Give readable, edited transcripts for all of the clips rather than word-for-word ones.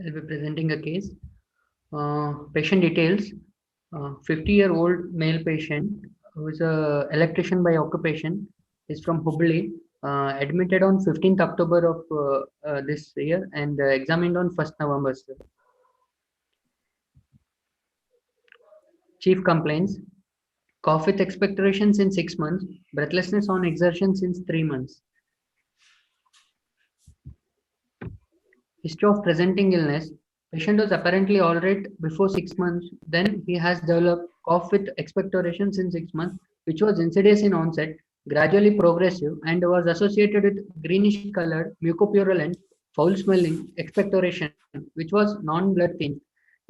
I'll be presenting a case. Patient details: 50-year-old male patient who is a electrician by occupation, is from Hubli, admitted on 15th October of this year and examined on 1st November. Sir. Chief complaints: cough with expectoration since 6 months, breathlessness on exertion since 3 months. History of presenting illness: patient was apparently all right before 6 months. Then he has developed cough with expectoration since 6 months, which was insidious in onset, gradually progressive, and was associated with greenish colored, mucopurulent, foul smelling expectoration, which was non-blood tinged.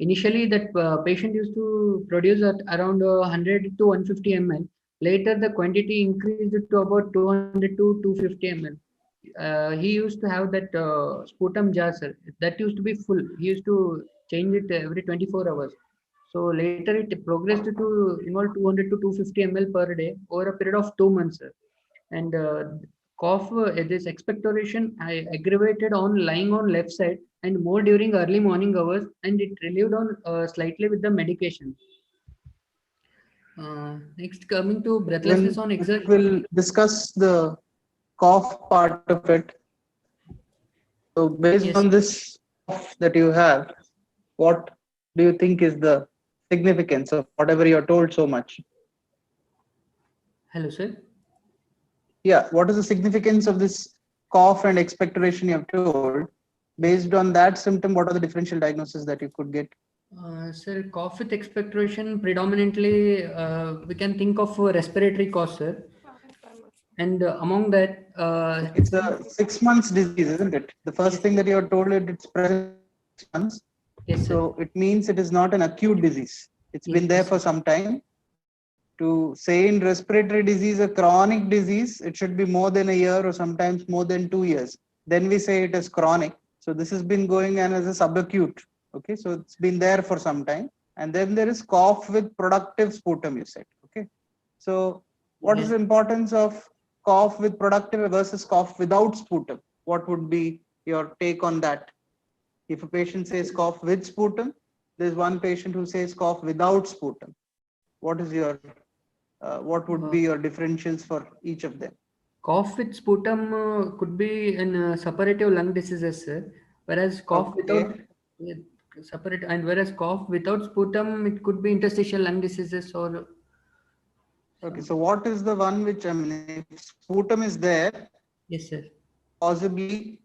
Initially, that patient used to produce at around 100 to 150 ml. Later, the quantity increased to about 200 to 250 ml. He used to have that sputum jar, sir. That used to be full. He used to change it every 24 hours. So later it progressed to involve 200 to 250 ml per day over a period of 2 months, sir. And cough, this expectoration I aggravated on lying on left side and more during early morning hours, and it relieved on slightly with the medication. Next, coming to breathlessness on exertion. We'll discuss the cough part of it. So based Yes. on this cough that you have, what do you think is the significance of whatever you're told so much? Hello, sir. Yeah, what is the significance of this cough and expectoration you have told? Based on that symptom, what are the differential diagnoses that you could get? Sir, cough with expectoration predominantly we can think of respiratory cause, sir. And among that, it's a 6 months disease, isn't it? The first thing that you are told is it's present 6 months. Yes, sir. So it means it is not an acute disease. It's been there for some time. To say in respiratory disease, a chronic disease, it should be more than a year or sometimes more than 2 years. Then we say it is chronic. So this has been going on as a subacute. Okay, so it's been there for some time. And then there is cough with productive sputum, you said. Okay, so what is the importance of cough with productive versus cough without sputum? What would be your take on that? If a patient says cough with sputum, there's one patient who says cough without sputum. What is your what would be your differentials for each of them? Cough with sputum could be in suppurative lung diseases, sir. Whereas cough without separate, and whereas cough without sputum, it could be interstitial lung diseases or. Okay, so what is the one which, I mean, if sputum is there, yes, sir. Possibly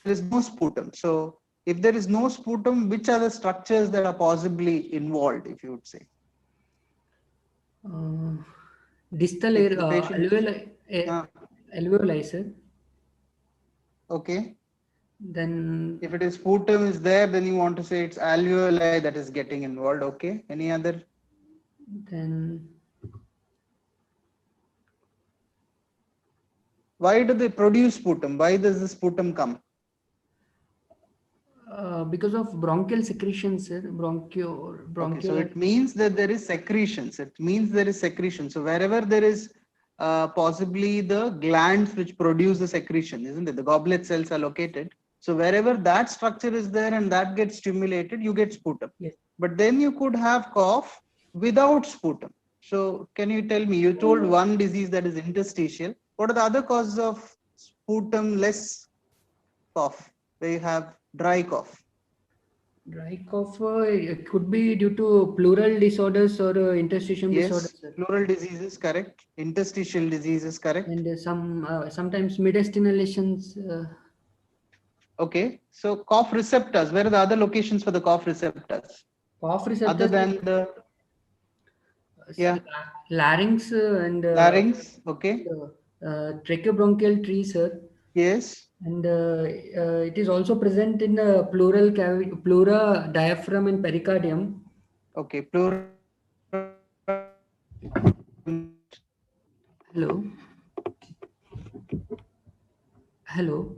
there is no sputum. So if there is no sputum, which are the structures that are possibly involved, if you would say? Distal air, alveoli, sir. Okay. Then if it is sputum is there, then you want to say it's alveoli that is getting involved. Okay. Any other? Then why do they produce sputum? Why does the sputum come? Because of bronchial secretions, sir. Bronchial. Okay, so it means that there is secretions. It means there is secretion. So wherever there is possibly the glands which produce the secretion, isn't it? The goblet cells are located. So wherever that structure is there and that gets stimulated, you get sputum. Yes. But then you could have cough without sputum. So can you tell me, you told one disease that is interstitial. What are the other causes of sputum-less cough, where you have dry cough? Dry cough it could be due to pleural disorders or interstitial disorders. Yes, pleural diseases, correct. Interstitial diseases, correct. And sometimes mediastinal lesions. Okay, so cough receptors. Where are the other locations for the cough receptors? Cough receptors. Other than the larynx and larynx. Okay. Tracheobronchial tree, sir. Yes. And it is also present in the pleural cavity, pleura, diaphragm, and pericardium. Okay, pleura. Hello. Hello.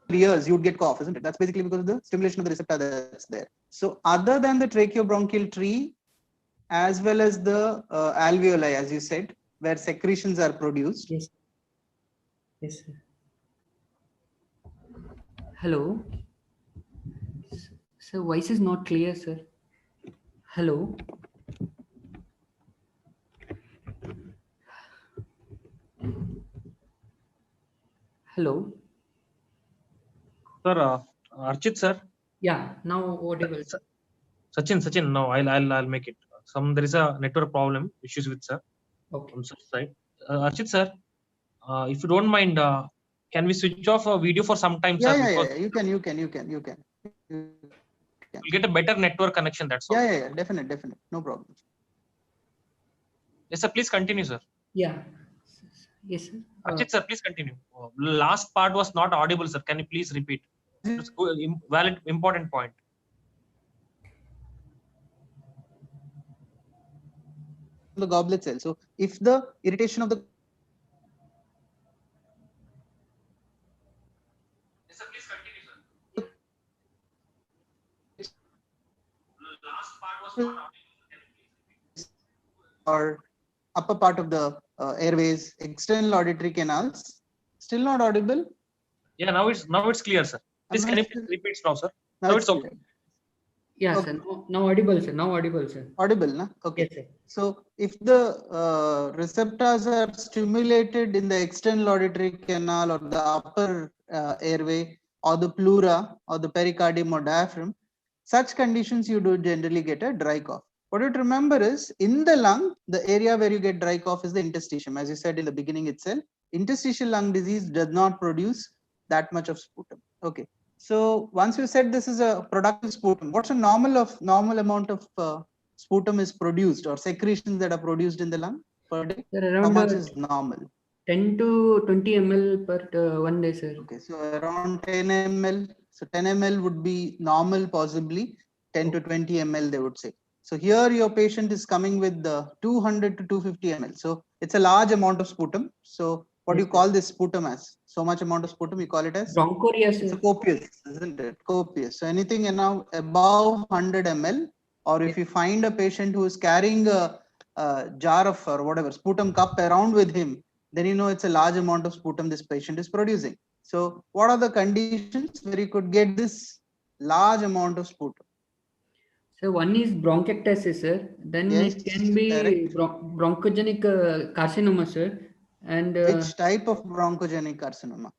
Years you would get cough, isn't it? That's basically because of the stimulation of the receptor that's there. So other than the tracheobronchial tree, as well as the alveoli, as you said, where secretions are produced. Yes. Yes, sir. Hello. Sir, voice is not clear, sir. Hello. Hello. Sir, Archit sir. Yeah, now audible. Sachin, no, I'll make it. There is a network problem, issues with sir. Okay. From sir side. Archit sir, if you don't mind, can we switch off a video for some time, sir? Yeah. You can. We'll get a better network connection. That's all. Yeah. Definite. No problem. Yes, sir. Please continue, sir. Yeah. Yes, sir. Archit sir, please continue. Last part was not audible, sir. Can you please repeat? It's valid, important point. The goblet cell. So if the irritation of the Yes, sir. Please continue, sir. Last part was not audible. Can you please repeat? or upper part of the airways, external auditory canals, still not audible. Yeah, now it's clear, sir. Please, can you please repeat now, sir? Now it's okay. Yeah, Okay. sir. Now audible, sir. Now audible, sir. Audible, na? Okay. Yes, sir. So if the receptors are stimulated in the external auditory canal or the upper airway or the pleura or the pericardium or diaphragm, such conditions you do generally get a dry cough. What you have to remember is in the lung, the area where you get dry cough is the interstitium. As you said in the beginning itself, interstitial lung disease does not produce that much of sputum. Okay. So once you said this is a productive sputum, what's a normal amount of sputum is produced or secretions that are produced in the lung per day? Sir, How around much is normal? 10 to 20 ml per 1 day, sir. Okay, so around 10 ml. So 10 ml would be normal, possibly 10 to 20 ml, they would say. So here your patient is coming with the 200 to 250 ml. So it's a large amount of sputum. So what do you call this sputum as? So much amount of sputum, you call it as? Bronchorrhea, It's sir. a copious, isn't it? Copious. So anything now above 100 ml, or if you find a patient who is carrying a jar of or whatever sputum cup around with him, then you know it's a large amount of sputum this patient is producing. So what are the conditions where you could get this large amount of sputum? So one is bronchiectasis, sir. Then Yes, it can be correct. bronchogenic carcinoma, sir. And Which type of bronchogenic carcinoma?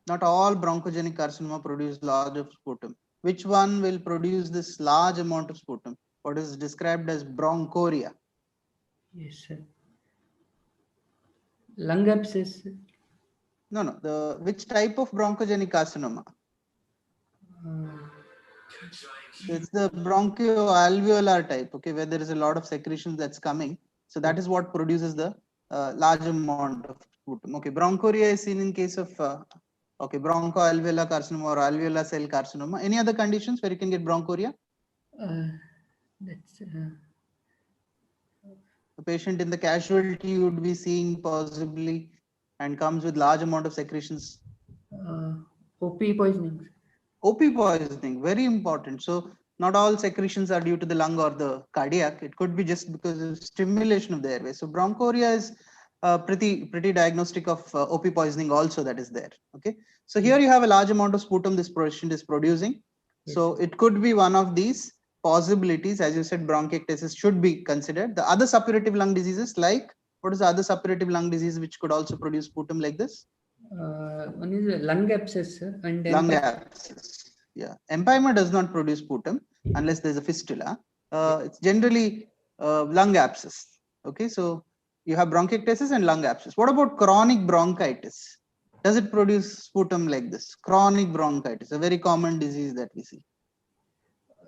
Not all bronchogenic carcinoma produce large of sputum. Which one will produce this large amount of sputum? What is described as bronchorrhea? yes, sir. Lung abscess. No. The which type of bronchogenic carcinoma? It's the bronchoalveolar type, okay, where there is a lot of secretions that's coming. So that is what produces the large amount of sputum. Okay, bronchorrhea is seen in case of okay, bronchoalveolar carcinoma or alveolar cell carcinoma. Any other conditions where you can get bronchorrhea? That's The patient in the casualty you would be seeing possibly and comes with large amount of secretions. OP poisoning. OP poisoning, very important. So not all secretions are due to the lung or the cardiac. It could be just because of stimulation of the airway. So bronchorrhea is pretty diagnostic of OP poisoning also that is there. Okay. So here you have a large amount of sputum this patient is producing. So it could be one of these possibilities. As you said, bronchiectasis should be considered. The other suppurative lung diseases, like what is the other suppurative lung disease which could also produce sputum like this? One is lung abscess, sir, and Lung abscess. Yeah, empyema does not produce sputum unless there's a fistula. It's generally lung abscess. Okay, so you have bronchiectasis and lung abscess. What about chronic bronchitis? Does it produce sputum like this? Chronic bronchitis, a very common disease that we see.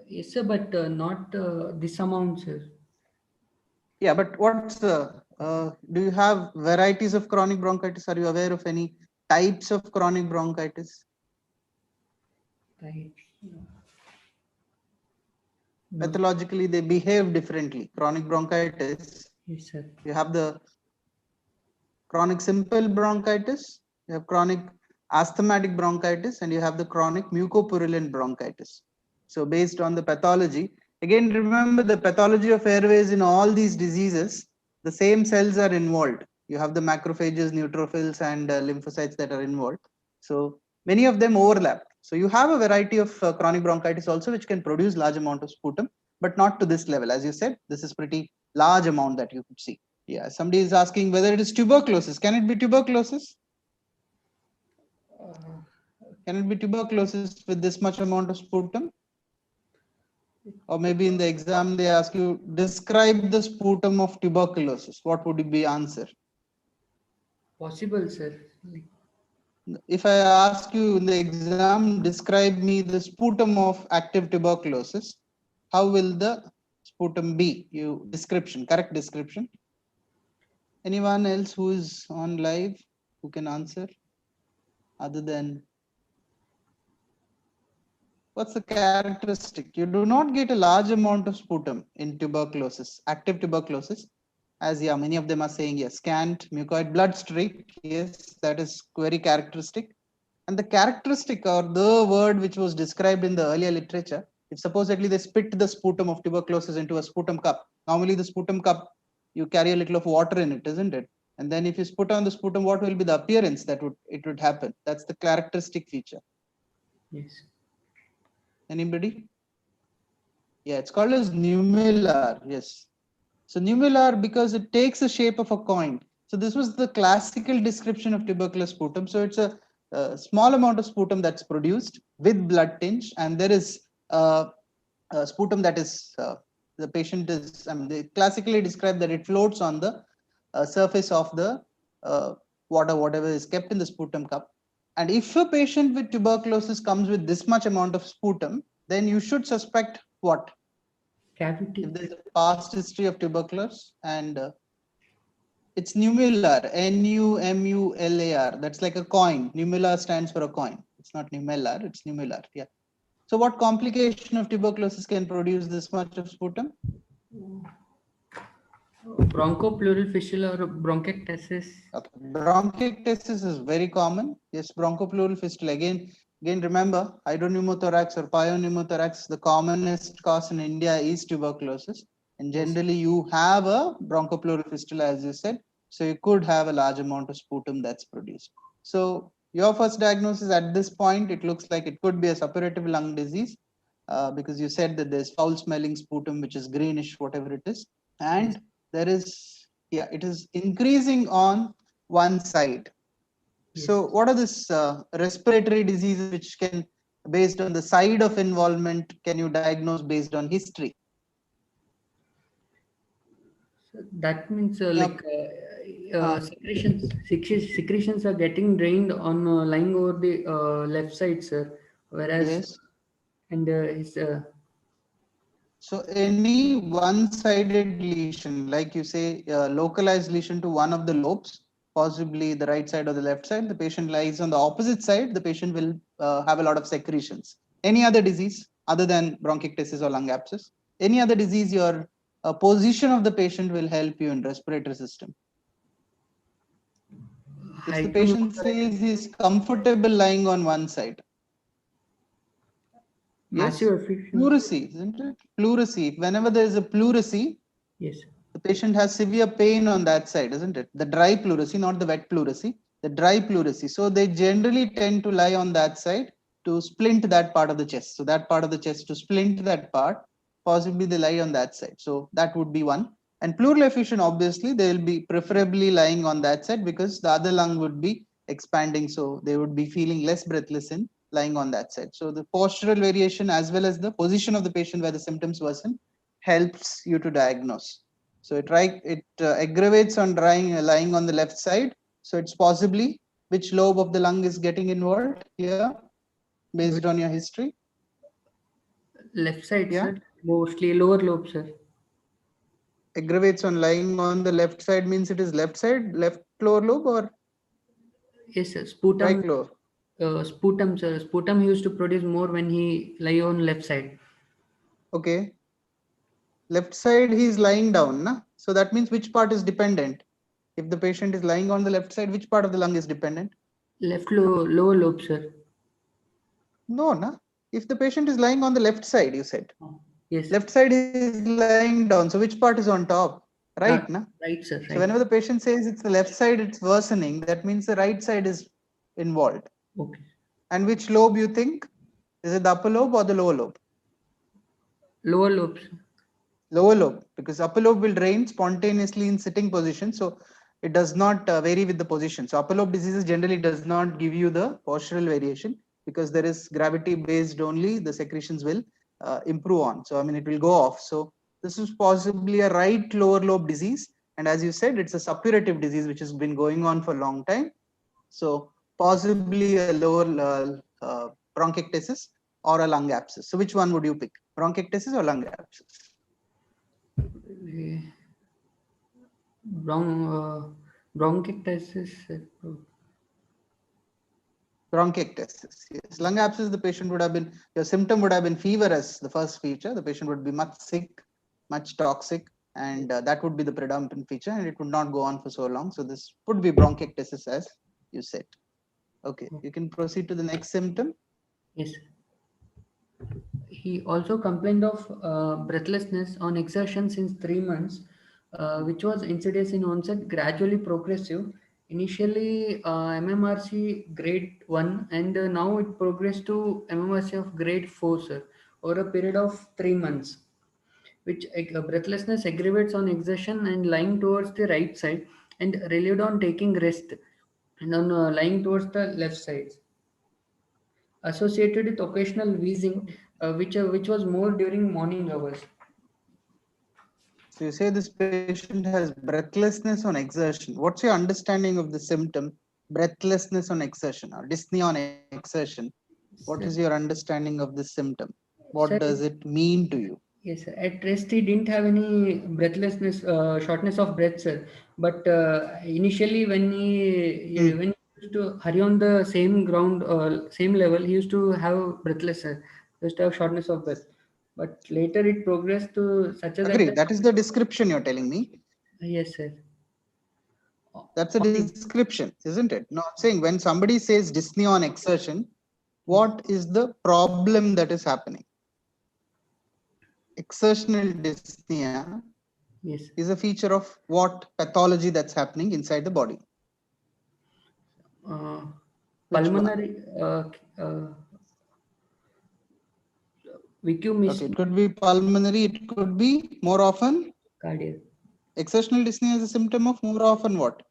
Yes, sir, but not this amount, sir. Yeah, but what's the? Do you have varieties of chronic bronchitis? Are you aware of any types of chronic bronchitis? Right. Pathologically, they behave differently. Chronic bronchitis. Yes, sir. You have the chronic simple bronchitis, you have chronic asthmatic bronchitis, and you have the chronic mucopurulent bronchitis. So based on the pathology, again, remember the pathology of airways in all these diseases, the same cells are involved. You have the macrophages, neutrophils, and lymphocytes that are involved. So many of them overlap. So you have a variety of chronic bronchitis also, which can produce large amount of sputum, but not to this level. As you said, this is pretty large amount that you could see. Yeah, somebody is asking whether it is tuberculosis. Can it be tuberculosis? Can it be tuberculosis with this much amount of sputum? Or maybe in the exam they ask you, describe the sputum of tuberculosis. What would be answer? Possible, sir. If I ask you in the exam, describe me the sputum of active tuberculosis, how will the sputum be? You description, correct description. Anyone else who is on live who can answer other than what's the characteristic? You do not get a large amount of sputum in tuberculosis, active tuberculosis, as yeah, many of them are saying yes, scant mucoid blood streak. Yes, that is very characteristic. And the characteristic or the word which was described in the earlier literature, if supposedly they spit the sputum of tuberculosis into a sputum cup, normally the sputum cup, you carry a little of water in it, isn't it? And then if you spit on the sputum, what will be the appearance that it would happen? That's the characteristic feature. Yes. Anybody? Yeah, it's called as numelar. Yes. So numelar because it takes the shape of a coin. So this was the classical description of tubercular sputum. So it's a small amount of sputum that's produced with blood tinge, and there is a sputum that is the patient is. They classically describe that it floats on the surface of the water, whatever is kept in the sputum cup. And if a patient with tuberculosis comes with this much amount of sputum, then you should suspect what? Cavity. If there is a past history of tuberculosis, and it's numelar, N-U-M-U-L-A-R. That's like a coin. Numelar stands for a coin. It's not numelar, it's numelar. Yeah. So what complication of tuberculosis can produce this much of sputum? Bronchopleural fistula or bronchiectasis. Okay. Bronchiectasis is very common. Yes, bronchopleural fistula. Again, remember, hydropneumothorax or pyoneumothorax, the commonest cause in India is tuberculosis. And generally, you have a bronchopleural fistula, as you said. So you could have a large amount of sputum that's produced. So your first diagnosis at this point, it looks like it could be a suppurative lung disease because you said that there's foul smelling sputum, which is greenish, whatever it is. And there is, yeah, it is increasing on one side. Yes. So what are this respiratory diseases which can, based on the side of involvement, can you diagnose based on history? So that means secretions are getting drained on lying over the left side, sir. Whereas, yes. And So any one-sided lesion, like you say, localized lesion to one of the lobes, possibly the right side or the left side, the patient lies on the opposite side, the patient will have a lot of secretions. Any other disease other than bronchiectasis or lung abscess? Any other disease, your position of the patient will help you in respiratory system. If the patient says he's comfortable lying on one side. massive Yes, effusion. pleurisy, isn't it? Pleurisy. Whenever there is a pleurisy, Yes. the patient has severe pain on that side, isn't it? The dry pleurisy, not the wet pleurisy, the dry pleurisy. So they generally tend to lie on that side to splint that part of the chest. So that part of the chest to splint that part, possibly they lie on that side. So that would be one. And pleural effusion, obviously, they will be preferably lying on that side because the other lung would be expanding. So they would be feeling less breathless in lying on that side. So the postural variation as well as the position of the patient where the symptoms worsen helps you to diagnose. So it aggravates on lying on the left side. So it's possibly which lobe of the lung is getting involved here based on your history. Left side, Yeah. sir. Mostly lower lobe, sir. Aggravates on lying on the left side means it is left side, left lower lobe or Yes, sir. Sputum. right lower? Sputum, sir. Sputum he used to produce more when he lie on left side. Okay. Left side he is lying down, na? So that means which part is dependent? If the patient is lying on the left side, which part of the lung is dependent? Lower lobe, sir. No, na? If the patient is lying on the left side, you said. Yes. Left side is lying down. So which part is on top? Right, na? Right, sir. Right. So whenever the patient says it's the left side, it's worsening. That means the right side is involved. Okay. And which lobe you think? Is it the upper lobe or the lower lobe? Lower lobes. Lower lobe, because upper lobe will drain spontaneously in sitting position, so it does not vary with the position. So upper lobe diseases generally does not give you the postural variation, because there is gravity based only, the secretions will improve on. So I mean, it will go off. So this is possibly a right lower lobe disease, and as you said, it's a suppurative disease which has been going on for a long time. So possibly a lower bronchiectasis or a lung abscess. So which one would you pick, bronchiectasis or lung abscess? Bronchiectasis. Bronchiectasis. Yes, lung abscess, the patient would have been, your symptom would have been fever as the first feature. The patient would be much sick, much toxic, and that would be the predominant feature, and it would not go on for so long. So this would be bronchiectasis, as you said. Okay, you can proceed to the next symptom. Yes. He also complained of breathlessness on exertion since 3 months, which was insidious in onset, gradually progressive. Initially, MMRC grade 1, and now it progressed to MMRC of grade 4, sir, over a period of 3 months, which breathlessness aggravates on exertion and lying towards the right side, and relieved on taking rest, and on lying towards the left side, associated with occasional wheezing, which was more during morning hours. So you say this patient has breathlessness on exertion. What's your understanding of the symptom, breathlessness on exertion or dyspnea on exertion? What is your understanding of this symptom? What Sir, does it mean to you? yes, sir. At rest, he didn't have any breathlessness, shortness of breath, sir. But initially, when he used to hurry on the same ground, same level, he used to have breathless, sir. He used to have shortness of breath. But later, it progressed to such a Agree. that. That is the description you're telling me. Yes, sir. That's a description, isn't it? No, I'm saying when somebody says dyspnea on exertion, what is the problem that is happening? Exertional dyspnea Yes. is a feature of what pathology that's happening inside the body? Pulmonary. Okay, it could be pulmonary, it could be more often Cardiac. exertional dyspnea is a symptom of more often what?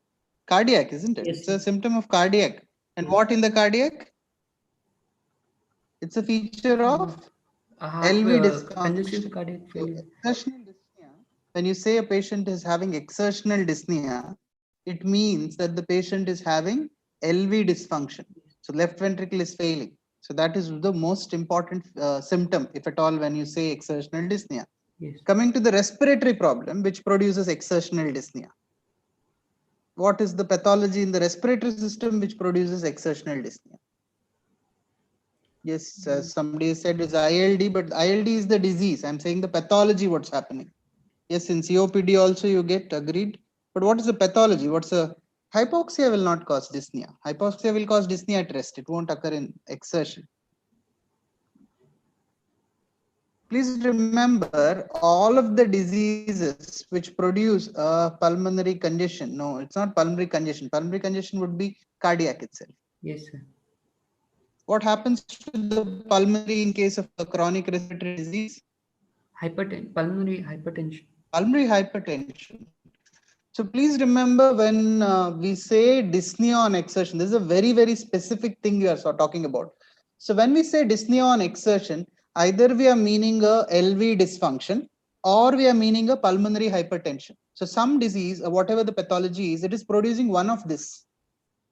Cardiac, isn't it? Yes, It's a symptom of cardiac. And what in the cardiac? It's a feature of LV congestive dysfunction. cardiac So failure. exertional dyspnea, when you say a patient is having exertional dyspnea, it means that the patient is having LV dysfunction. So left ventricle is failing. So that is the most important symptom, if at all, when you say exertional dyspnea. Yes. Coming to the respiratory problem, which produces exertional dyspnea. What is the pathology in the respiratory system which produces exertional dyspnea? Yes, as somebody said, is ILD, but ILD is the disease. I'm saying the pathology, what's happening. Yes, in COPD also you get agreed. But what is the pathology? What's a hypoxia will not cause dyspnea. Hypoxia will cause dyspnea at rest. It won't occur in exertion. Please remember all of the diseases which produce a pulmonary congestion. No, it's not pulmonary congestion. Pulmonary congestion would be cardiac itself. Yes, sir. What happens to the pulmonary in case of a chronic respiratory disease? Pulmonary hypertension. Pulmonary hypertension. So please remember when we say dyspnea on exertion, this is a very, very specific thing we are talking about. So when we say dyspnea on exertion, either we are meaning a LV dysfunction or we are meaning a pulmonary hypertension. So some disease, whatever the pathology is, it is producing one of this.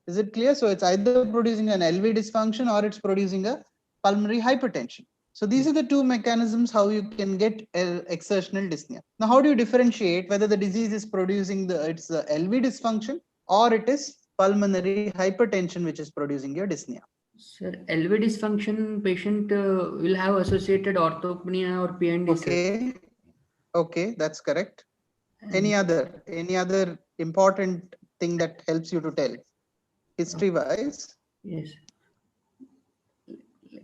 Is it clear? So it's either producing an LV dysfunction or it's producing a pulmonary hypertension. So these are the two mechanisms how you can get exertional dyspnea. Now, how do you differentiate whether the disease is producing it's the LV dysfunction or it is pulmonary hypertension which is producing your dyspnea? Sir, LV dysfunction patient will have associated orthopnea or PND. Okay, sir. okay, that's correct. Any other important thing that helps you to tell history wise? Yes.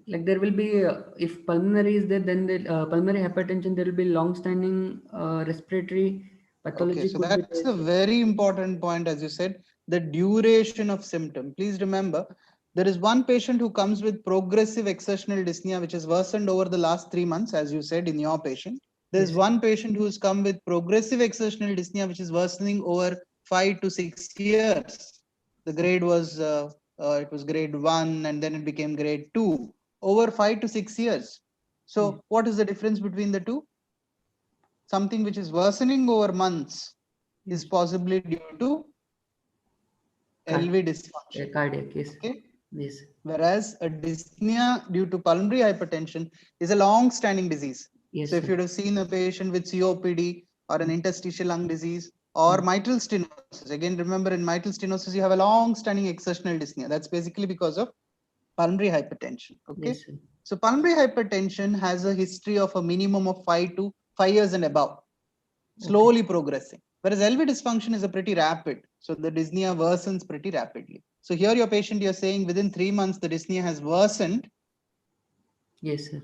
Like there will be, if pulmonary is there, then the pulmonary hypertension, there will be long-standing respiratory pathology. Okay, so could be that's there, a sir. very important point, as you said, the duration of symptom. Please remember, There is one patient who comes with progressive exertional dyspnea, which has worsened over the last 3 months, as you said in your patient. There's Yes. one patient who's come with progressive exertional dyspnea, which is worsening over 5 to 6 years. The grade was, it was grade 1 and then it became grade 2 over 5 to 6 years. So what is the difference between the two? Something which is worsening over months is possibly due to LV dysfunction. Cardiac, yes. Okay. Yes. Whereas a dyspnea due to pulmonary hypertension is a long-standing disease. Yes, So if sir. you'd have seen a patient with COPD or an interstitial lung disease or mitral stenosis, again, remember in mitral stenosis, you have a long-standing exertional dyspnea. That's basically because of pulmonary hypertension. Okay. Yes, sir. So pulmonary hypertension has a history of a minimum of 5 years and above, slowly progressing. Whereas LV dysfunction is a pretty rapid. So the dyspnea worsens pretty rapidly. So here your patient, you're saying within 3 months, the dyspnea has worsened. Yes, sir.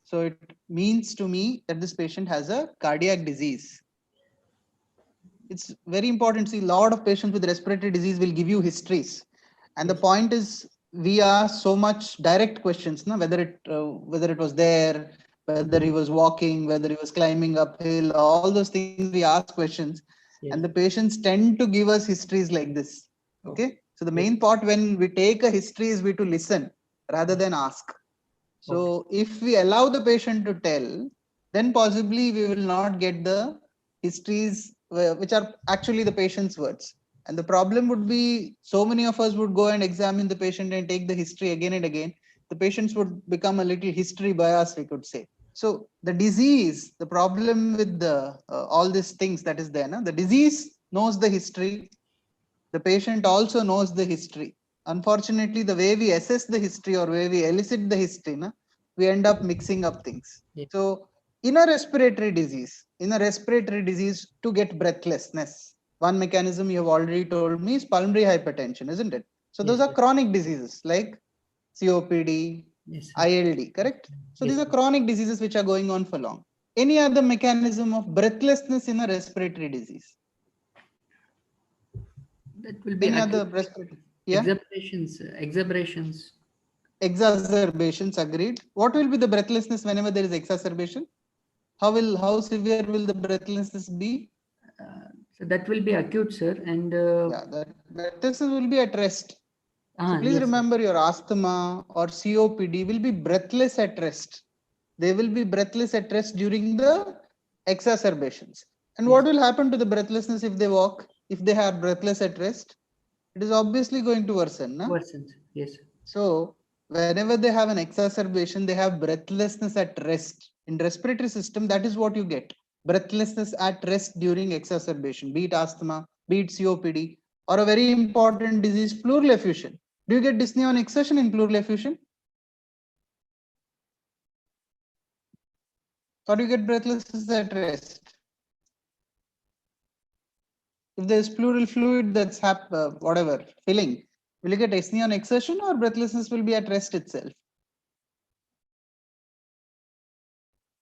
So it means to me that this patient has a cardiac disease. It's very important. See, a lot of patients with respiratory disease will give you histories. And the point is, we ask so much direct questions, no? whether it was there, whether he was walking, whether he was climbing uphill, all those things we ask questions. Yes. And the patients tend to give us histories like this. Okay. So the main part when we take a history is we to listen rather than ask. So if we allow the patient to tell, then possibly we will not get the histories which are actually the patient's words. And the problem would be so many of us would go and examine the patient and take the history again and again. The patients would become a little history bias, we could say. So the disease, the problem with the all these things that is there, no? The disease knows the history. The patient also knows the history. Unfortunately, the way we assess the history or way we elicit the history, no? We end up mixing up things. So in a respiratory disease, to get breathlessness, one mechanism you have already told me is pulmonary hypertension, isn't it? So those are chronic diseases like COPD, ILD, correct? So these are chronic diseases which are going on for long. Any other mechanism of breathlessness in a respiratory disease? That will be Any other respiratory? Yeah. Exacerbations, agreed. What will be the breathlessness whenever there is exacerbation? How severe will the breathlessness be? So that will be acute, sir. And yeah, the breathlessness will be at rest. So please remember your asthma or COPD will be breathless at rest. They will be breathless at rest during the exacerbations. And what will happen to the breathlessness if they walk, if they are breathless at rest? It is obviously going to worsen. No? Worsen, yes. So whenever they have an exacerbation, they have breathlessness at rest. In respiratory system, that is what you get. Breathlessness at rest during exacerbation, be it asthma, be it COPD, or a very important disease, pleural effusion. Do you get dyspnea on exertion in pleural effusion? Or do you get breathlessness at rest? If there is pleural fluid that's whatever, filling, will you get dyspnea on exertion or breathlessness will be at rest itself?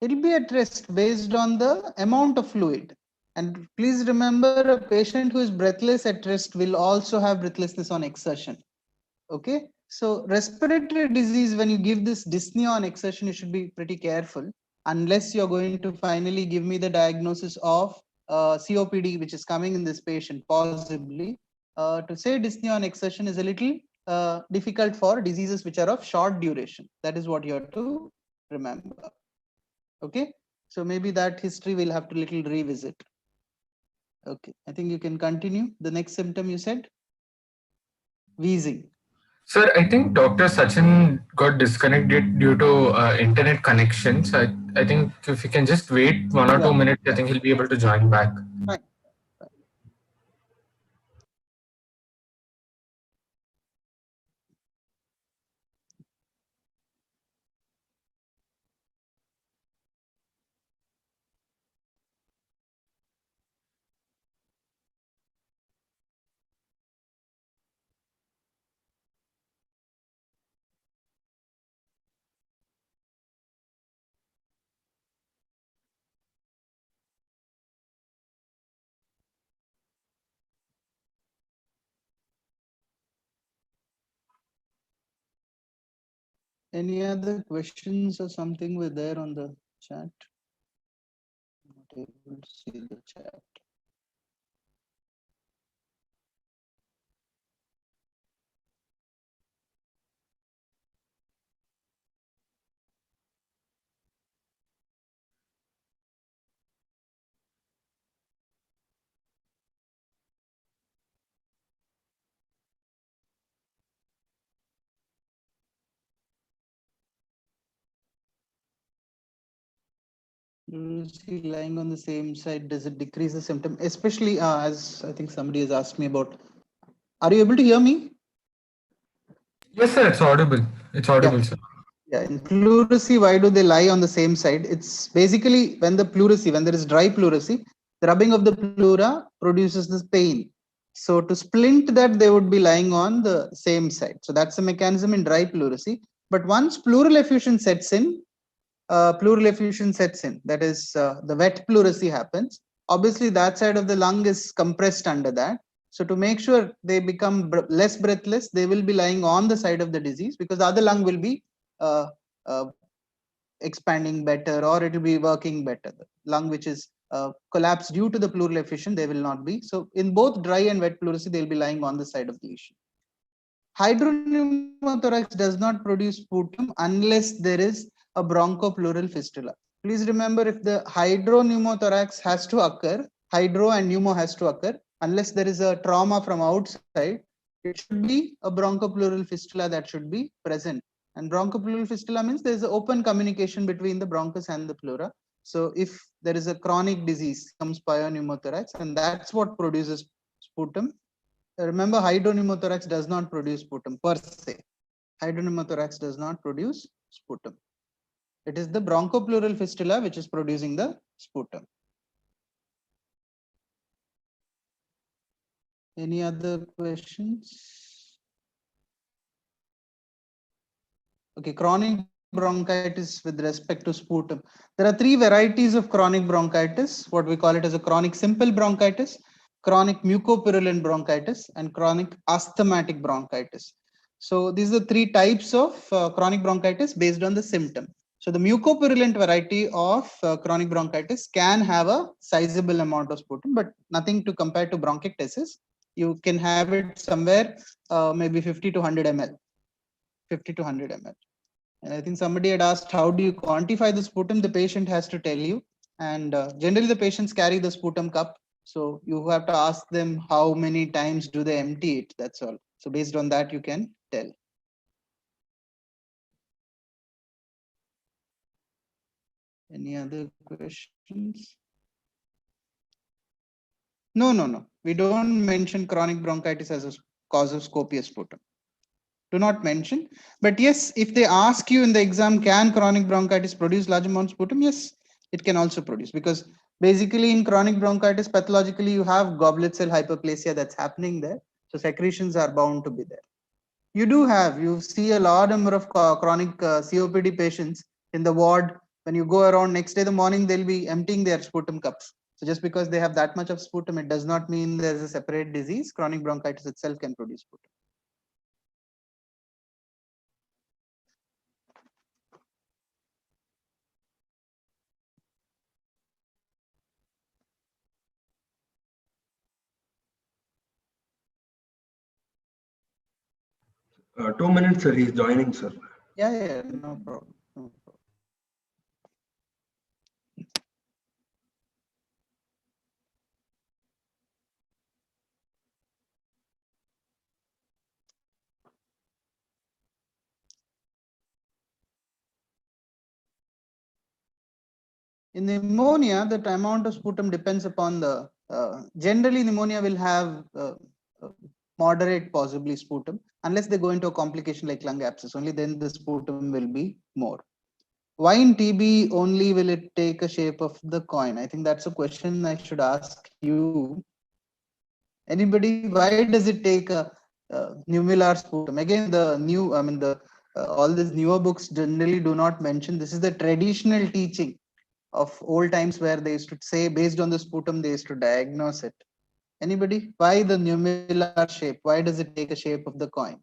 It will be at rest based on the amount of fluid. And please remember, a patient who is breathless at rest will also have breathlessness on exertion. Okay. So respiratory disease, when you give this dyspnea on exertion, you should be pretty careful unless you're going to finally give me the diagnosis of COPD, which is coming in this patient, possibly. To say dyspnea on exertion is a little difficult for diseases which are of short duration. That is what you have to remember. Okay, so maybe that history we'll have to little revisit. Okay, I think you can continue. The next symptom you said? Wheezing. Sir, I think Dr. Sachin got disconnected due to internet connection. So I think if you can just wait 1 or 2 minutes, I think he'll be able to join back. Fine. Any other questions or something were there on the chat? Not able to see the chat. Pleurisy lying on the same side, does it decrease the symptom? Especially as I think somebody has asked me about. Are you able to hear me? Yes, sir. It's audible. It's Yeah. audible, sir. Yeah, in pleurisy, why do they lie on the same side? It's basically when the pleurisy, when there is dry pleurisy, the rubbing of the pleura produces this pain. So to splint that, they would be lying on the same side. So that's the mechanism in dry pleurisy. But once pleural effusion sets in, that is the wet pleurisy happens. Obviously, that side of the lung is compressed under that. So to make sure they become less breathless, they will be lying on the side of the disease because the other lung will be uh, uh, expanding better, or it will be working better. The lung which is collapsed due to the pleural effusion, they will not be. So in both dry and wet pleurisy, they will be lying on the side of the lesion. Hydropneumothorax does not produce sputum unless there is a bronchopleural fistula. Please remember, if the hydropneumothorax has to occur, hydro and pneumo has to occur, unless there is a trauma from outside, it should be a bronchopleural fistula that should be present. And bronchopleural fistula means there is an open communication between the bronchus and the pleura. So if there is a chronic disease, comes pneumothorax, and that's what produces sputum. Remember, hydropneumothorax does not produce sputum per se. Hydropneumothorax does not produce sputum. It is the bronchopleural fistula which is producing the sputum. Any other questions? Okay, chronic bronchitis with respect to sputum. There are three varieties of chronic bronchitis, what we call it as a chronic simple bronchitis, chronic mucopurulent bronchitis, and chronic asthmatic bronchitis. So these are the three types of chronic bronchitis based on the symptom. So the mucopurulent variety of chronic bronchitis can have a sizable amount of sputum, but nothing to compare to bronchiectasis. You can have it somewhere maybe 50 to 100 ml. 50 to 100 ml. And I think somebody had asked, how do you quantify the sputum? The patient has to tell you. And generally the patients carry the sputum cup. So you have to ask them how many times do they empty it. That's all. So based on that, you can tell. Any other questions? No. We don't mention chronic bronchitis as a cause of scopious sputum. Do not mention. But yes, if they ask you in the exam, can chronic bronchitis produce large amounts of sputum? Yes, it can also produce, because basically in chronic bronchitis, pathologically, you have goblet cell hyperplasia that's happening there. So secretions are bound to be there. You see a large number of chronic COPD patients in the ward. When you go around next day, the morning, they'll be emptying their sputum cups. So just because they have that much of sputum, it does not mean there's a separate disease. Chronic bronchitis itself can produce sputum. Two minutes, sir. He's joining, sir. Yeah, no problem. No problem. In pneumonia, the amount of sputum depends upon the, generally pneumonia will have moderate possibly sputum, unless they go into a complication like lung abscess, only then the sputum will be more. Why in TB only will it take a shape of the coin? I think that's a question I should ask you. Anybody, why does it take a nummular sputum? Again, all these newer books generally do not mention. This is the traditional teaching of old times, where they used to say based on the sputum they used to diagnose it. Anybody, why the nummular shape? Why does it take a shape of the coin?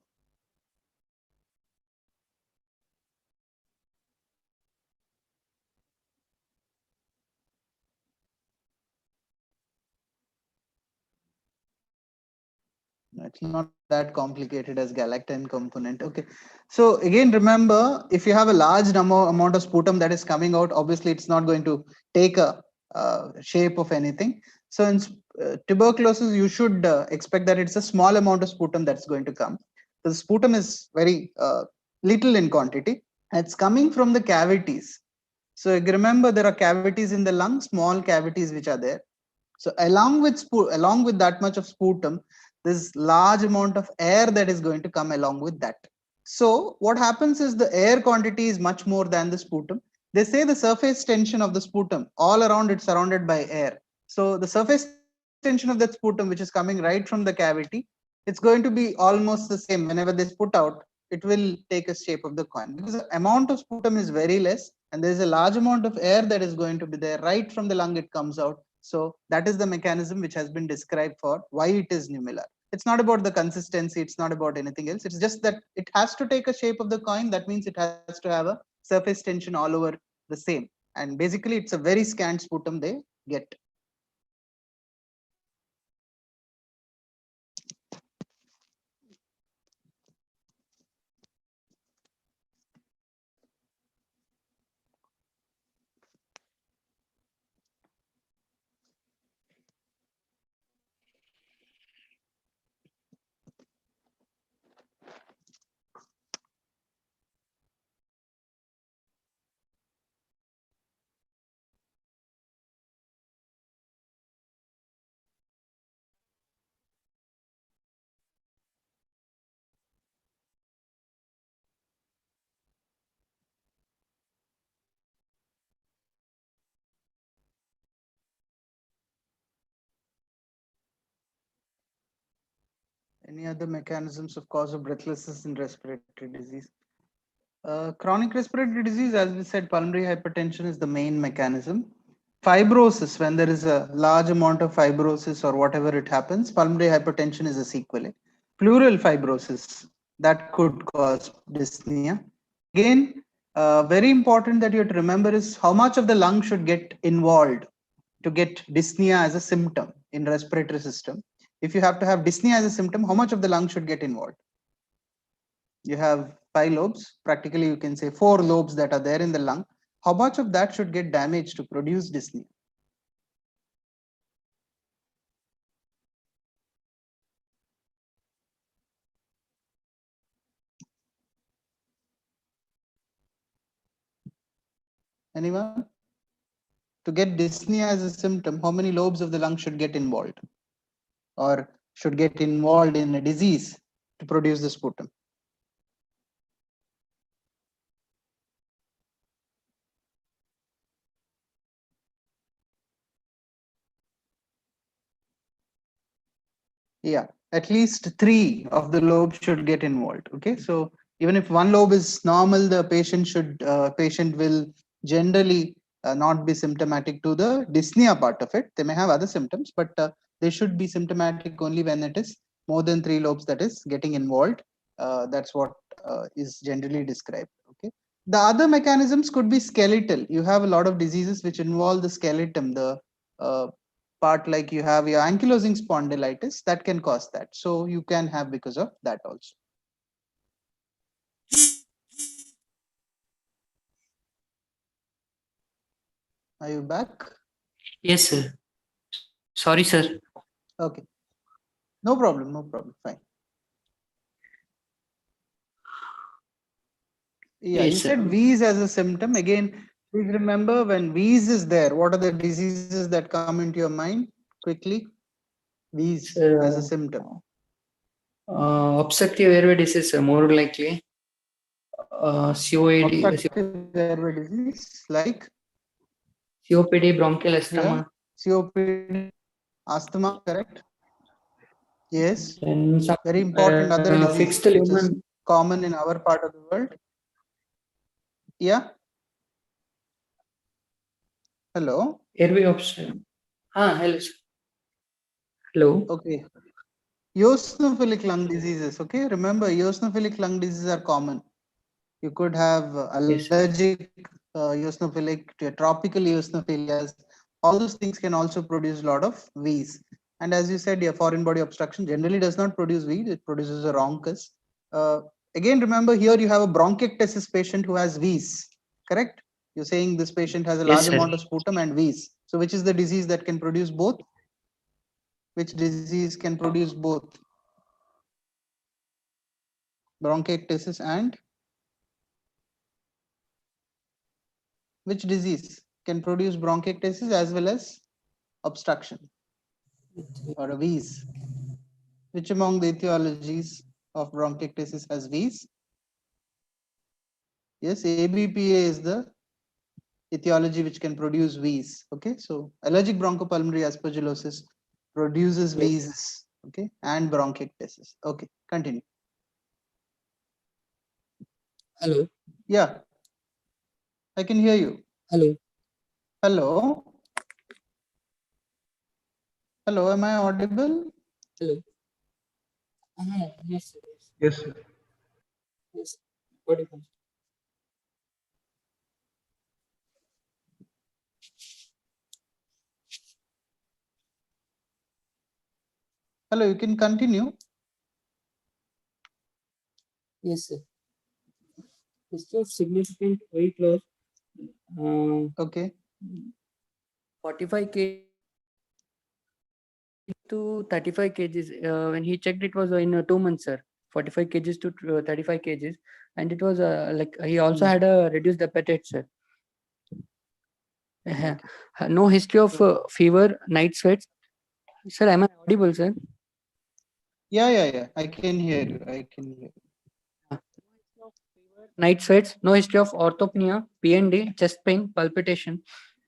It's not that complicated as galactine component. Okay. So again, remember, if you have a large amount of sputum that is coming out, obviously it's not going to take a shape of anything. So in tuberculosis, you should expect that it's a small amount of sputum that's going to come. The sputum is very little in quantity. It's coming from the cavities. So remember, there are cavities in the lung, small cavities which are there. So along with that much of sputum, there's large amount of air that is going to come along with that. So what happens is the air quantity is much more than the sputum. They say the surface tension of the sputum, all around it's surrounded by air. So the surface tension of that sputum, which is coming right from the cavity, it's going to be almost the same. Whenever they spit out, it will take a shape of the coin, because the amount of sputum is very less and there's a large amount of air that is going to be there. Right from the lung it comes out. So that is the mechanism which has been described for why it is nummular. It's not about the consistency, it's not about anything else. It's just that it has to take a shape of the coin. That means it has to have a surface tension all over the same. And basically it's a very scant sputum they get. Any other mechanisms of cause of breathlessness in respiratory disease? Chronic respiratory disease, as we said, pulmonary hypertension is the main mechanism. Fibrosis, when there is a large amount of fibrosis or whatever it happens, pulmonary hypertension is a sequelae. Pleural fibrosis, that could cause dyspnea. Again, very important that you have to remember is how much of the lung should get involved to get dyspnea as a symptom in respiratory system. If you have to have dyspnea as a symptom, how much of the lung should get involved? You have 5 lobes, practically you can say 4 lobes that are there in the lung. How much of that should get damaged to produce dyspnea? Anyone? To get dyspnea as a symptom, how many lobes of the lung should get involved or should get involved in a disease to produce the sputum? Yeah, at least 3 of the lobes should get involved. Okay, so even if one lobe is normal, the patient will generally not be symptomatic to the dyspnea part of it. They may have other symptoms, but they should be symptomatic only when it is more than 3 lobes that is getting involved. That's what is generally described. Okay, the other mechanisms could be skeletal. You have a lot of diseases which involve the skeleton, the part, like you have your ankylosing spondylitis, that can cause that. So you can have because of that also. Are you back? Yes, sir. Sorry, sir. Okay. No problem. No problem. Fine. Yeah, Yes, you sir. said wheeze as a symptom. Again, please remember, when wheeze is there, what are the diseases that come into your mind quickly? Wheeze as a symptom. Obstructive airway disease, more likely. COAD, Obstructive airway disease like COPD, bronchial asthma. COPD, asthma, correct? Yes. Then some Very important other disease fixed which is lumen common in our part of the world. Yeah. Hello. airway obstruction. Hello, sir. Hello. Okay. Eosinophilic lung diseases. Okay. Remember, eosinophilic lung diseases are common. You could have allergic eosinophilic, tropical eosinophilias. All those things can also produce a lot of wheeze. And as you said, yeah, foreign body obstruction generally does not produce wheeze, it produces a rhoncus. Again, remember here you have a bronchiectasis patient who has wheeze, correct? You're saying this patient has a large amount of sputum and wheeze. So which is the disease that can produce both? Which disease can produce both? Bronchiectasis and which disease can produce bronchiectasis as well as obstruction or a wheeze? Which among the etiologies of bronchiectasis has wheeze? Yes, ABPA is the etiology which can produce wheeze. Okay, so allergic bronchopulmonary aspergillosis produces wheezes. Okay, and bronchiectasis. Okay, continue. Hello. Yeah, I can hear you. Hello. Hello. Hello, am I audible? Hello. Yes, sir. Yes, sir. Yes. What is it? Hello, you can continue. Yes, sir. History of significant weight loss. Okay. 45 kg to 35 kgs. When he checked, it was in 2 months, sir. 45 kgs to 35 kgs, and it was like he also had a reduced appetite, sir. No history of fever, night sweats. Sir, am I audible, sir? Yeah. I can hear you. I can hear you. Night sweats. No history of orthopnea, PND, chest pain, palpitation.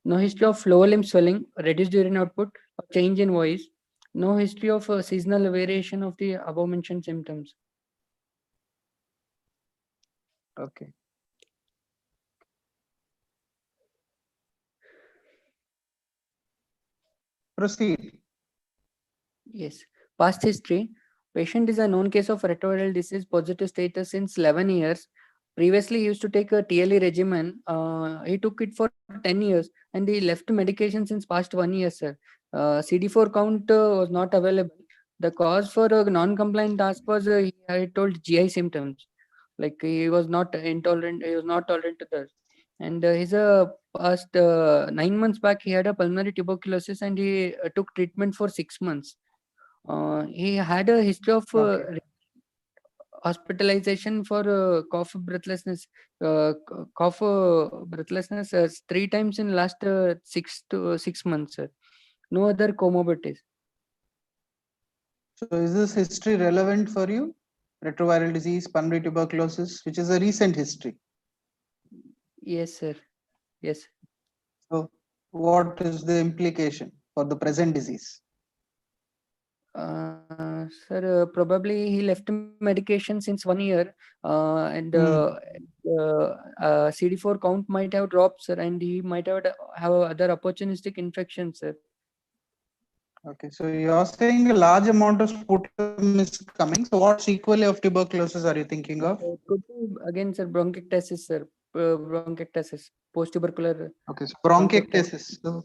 No history of lower limb swelling, reduced urine output, or change in voice. No history of seasonal variation of the above mentioned symptoms. Okay. Proceed. Yes. Past history. Patient is a known case of retroviral disease positive status since 11 years. Previously, he used to take a TLE regimen. He took it for 10 years and he left medication since past 1 year, sir. CD4 count was not available. The cause for non-compliant task was he had told GI symptoms. Like he was not intolerant. He was not tolerant to this. And he's a past 9 months back. He had a pulmonary tuberculosis and he took treatment for 6 months. He had a history of hospitalization for breathlessness, cough, breathlessness 3 times in last 6 months. Sir. No other comorbidities. So is this history relevant for you? Retroviral disease, pulmonary tuberculosis, which is a recent history. Yes, sir. Yes. So what is the implication for the present disease? Sir, probably he left medication since 1 year, and CD4 count might have dropped, sir, and he might have other opportunistic infections, sir. Okay, so you're saying a large amount of sputum is coming. So what sequelae of tuberculosis are you thinking of? Could be again, sir, bronchiectasis, sir. Bronchiectasis, post-tubercular. Okay, so bronchiectasis. So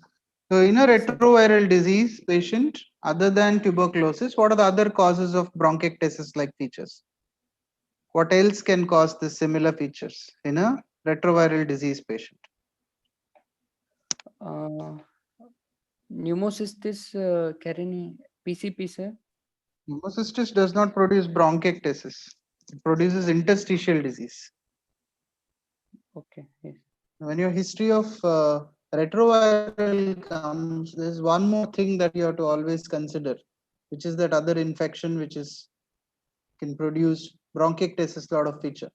in a retroviral disease patient, other than tuberculosis, what are the other causes of bronchiectasis-like features? What else can cause the similar features in a retroviral disease patient? Pneumocystis carinii, PCP, sir. Pneumocystis does not produce bronchiectasis. It produces interstitial disease. Okay. Yes. When your history of retroviral comes, there's one more thing that you have to always consider, which is that other infection which is can produce bronchiectasis lot of feature.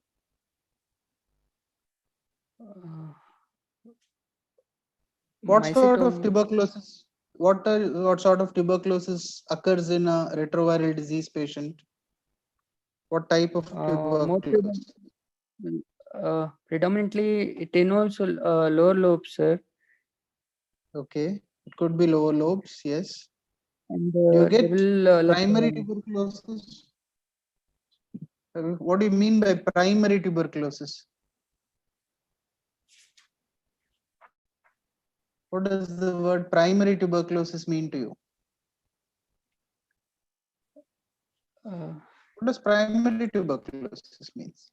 What sort of tuberculosis? What sort of tuberculosis occurs in a retroviral disease patient? What type of tuberculosis? Predominantly, it involves lower lobes, sir. Okay, it could be lower lobes, yes. And you get primary tuberculosis. What do you mean by primary tuberculosis? What does the word primary tuberculosis mean to you? What does primary tuberculosis means?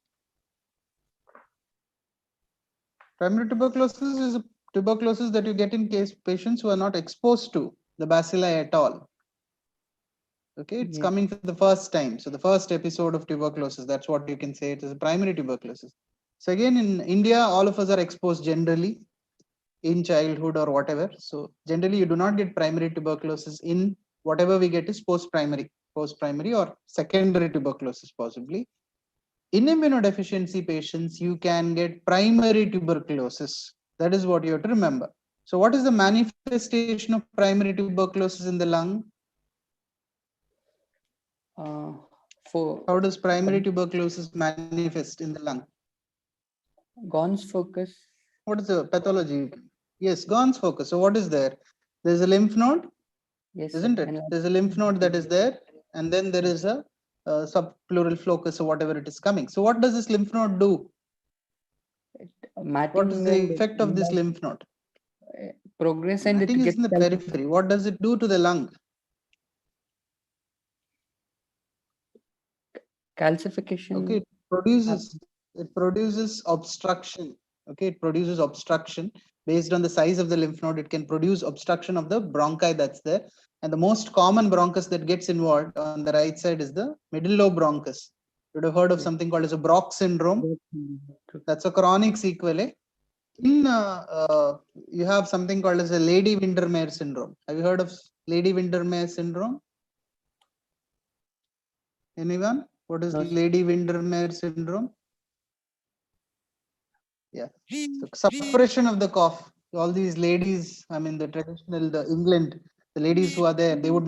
Primary tuberculosis is a tuberculosis that you get in case patients who are not exposed to the bacilli at all. Okay, it's coming for the first time. So the first episode of tuberculosis, that's what you can say it is a primary tuberculosis. So again, in India, all of us are exposed generally in childhood or whatever. So generally you do not get primary tuberculosis. In whatever we get is post-primary or secondary tuberculosis possibly. In immunodeficiency patients, you can get primary tuberculosis. That is what you have to remember. So what is the manifestation of primary tuberculosis in the lung? How does primary tuberculosis manifest in the lung? Gons focus. What is the pathology? Yes, Gons focus. So what is there? There's a lymph node, Yes, isn't it? There's a lymph node that is there, and then there is a subpleural flocus or whatever it is coming. So what does this lymph node do? What is the effect of this lymph node? Progress and Matting it is gets in the periphery. What does it do to the lung? calcification. Okay, it produces obstruction. Okay, it produces obstruction based on the size of the lymph node. It can produce obstruction of the bronchi that's there. And the most common bronchus that gets involved on the right side is the middle lobe bronchus. You would have heard of something called as a Brock syndrome. That's a chronic sequelae. In you have something called as a Lady Windermere syndrome. Have you heard of Lady Windermere syndrome? Anyone? What is Lady Windermere syndrome? Yeah. So suppression of the cough. All these ladies, I mean the traditional, the England, the ladies who are there, they would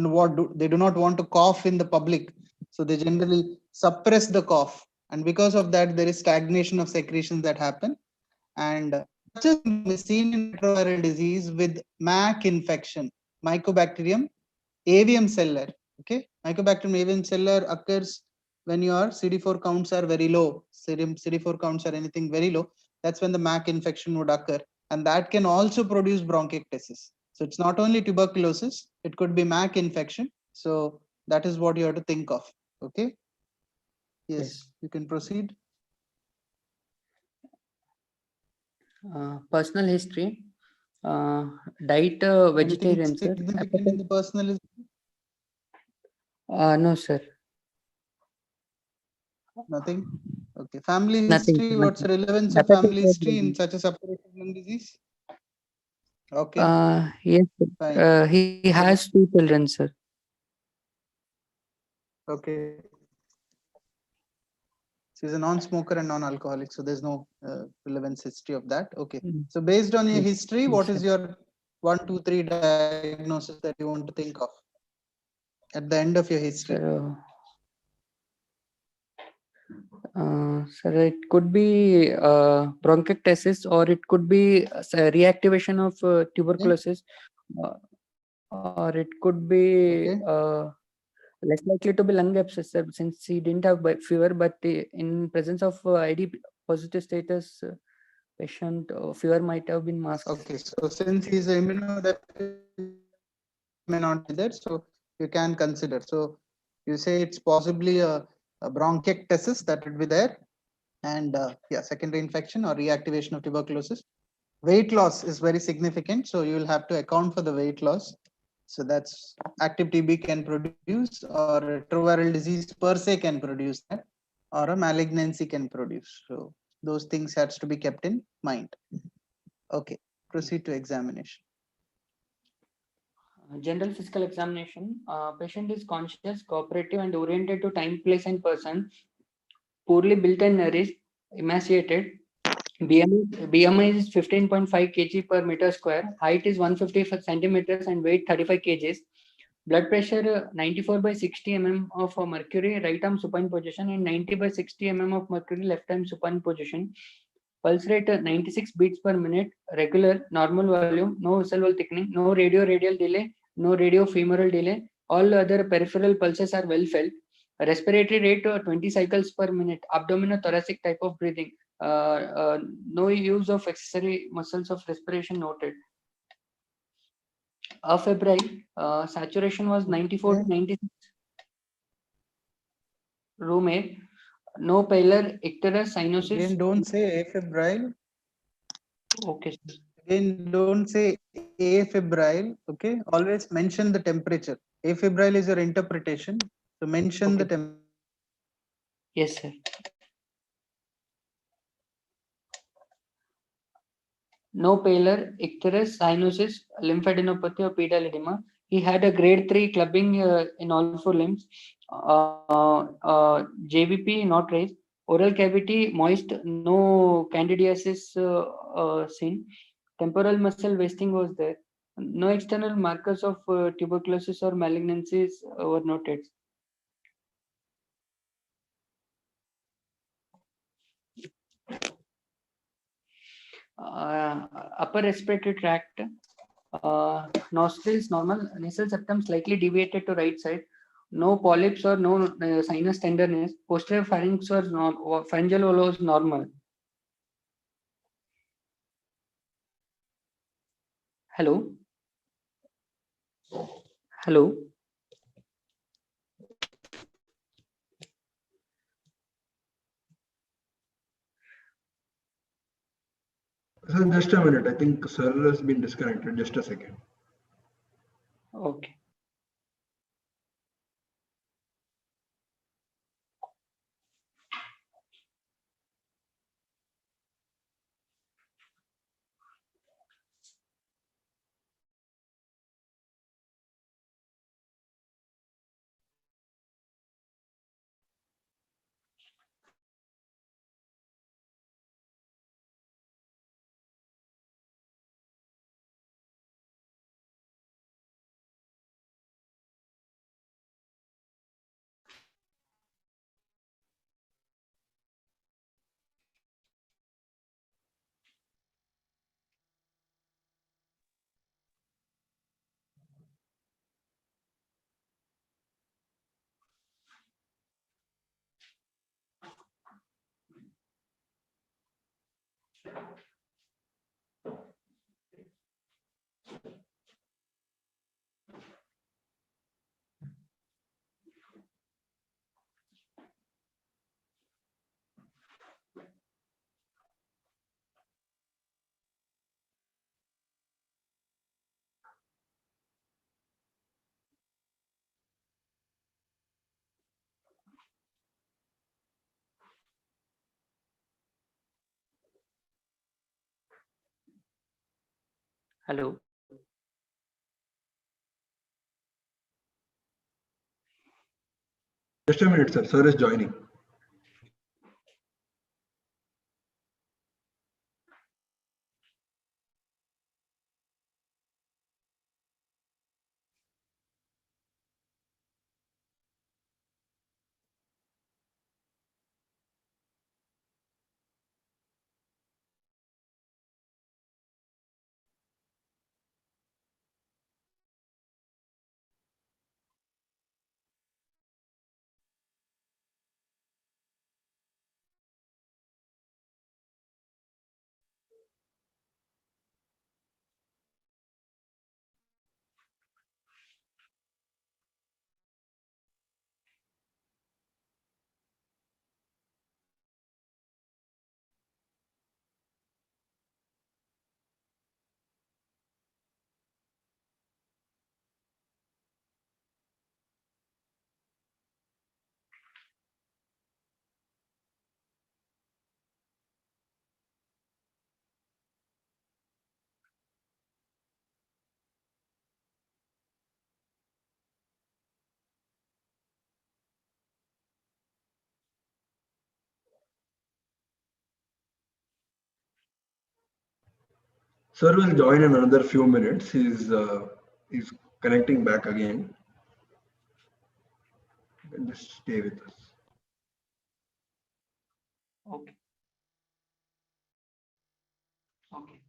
they do not want to cough in the public. So they generally suppress the cough. And because of that, there is stagnation of secretions that happen. And such is seen in retroviral disease with MAC infection, Mycobacterium avium cellular. Okay, Mycobacterium avium cellular occurs when your CD4 counts are very low. CD4 counts are anything very low. That's when the MAC infection would occur, and that can also produce bronchiectasis. So it's not only tuberculosis; it could be MAC infection. So that is what you have to think of. Okay. Yes. You can proceed. Personal history. Diet vegetarian, sir. In the personal history? No, sir. Nothing. Okay. Family history. Nothing. What's the relevance of family history in such a suppurative lung disease? Okay. Yes, he has 2 children, sir. Okay. So he's a non-smoker and non-alcoholic, so there's no relevance history of that. Okay. So based on your history, what is your 1, 2, 3 diagnosis that you want to think of at the end of your history? Sir, it could be bronchiectasis, or it could be reactivation of tuberculosis, or it could be less likely to be lung abscess, sir, since he didn't have fever, but in presence of ID positive status patient, fever might have been masked. Okay, so since he's an immunodeficient, may not be there, so you can consider. So you say it's possibly a bronchiectasis that would be there, and yeah, secondary infection or reactivation of tuberculosis. Weight loss is very significant, so you will have to account for the weight loss. So that's active TB can produce, or retroviral disease per se can produce that, or a malignancy can produce. So those things has to be kept in mind. Okay, proceed to examination. General physical examination. Patient is conscious, cooperative, and oriented to time, place, and person. Poorly built and nourished, emaciated. BMI is 15.5 kg per meter square. Height is 150 centimeters and weight 35 kgs. Blood pressure 94 by 60 mm of mercury, right arm supine position, and 90 by 60 mm of mercury, left arm supine position. Pulse rate 96 beats per minute, regular, normal volume, no vessel wall thickening, no radio-radial delay, no radio-femoral delay. All other peripheral pulses are well felt. Respiratory rate 20 cycles per minute, abdominothoracic type of breathing. No use of accessory muscles of respiration noted. Febrile, saturation was 94 to 96. room A. No pallor, icterus, cyanosis. Again, don't say afebrile. Okay, sir. Again, don't say afebrile. Okay, always mention the temperature. Afebrile is your interpretation. So mention the Okay. temperature. Yes, sir. No pallor, icterus, cyanosis, lymphadenopathy, or pedal edema. He had a grade 3 clubbing in all 4 limbs. JVP not raised. Oral cavity moist, no candidiasis seen. Temporal muscle wasting was there. No external markers of tuberculosis or malignancies were noted. Upper respiratory tract, nostrils normal, nasal septum slightly deviated to right side, no polyps or no sinus tenderness, posterior pharynx was pharyngeal wall was normal. Hello? Hello? Sir, just a minute. I think sir has been disconnected. Just a second. Okay. Hello? Just a minute, sir. Sir is joining. Sir will join in another few minutes. He's connecting back again. And just stay with us. Okay. Okay.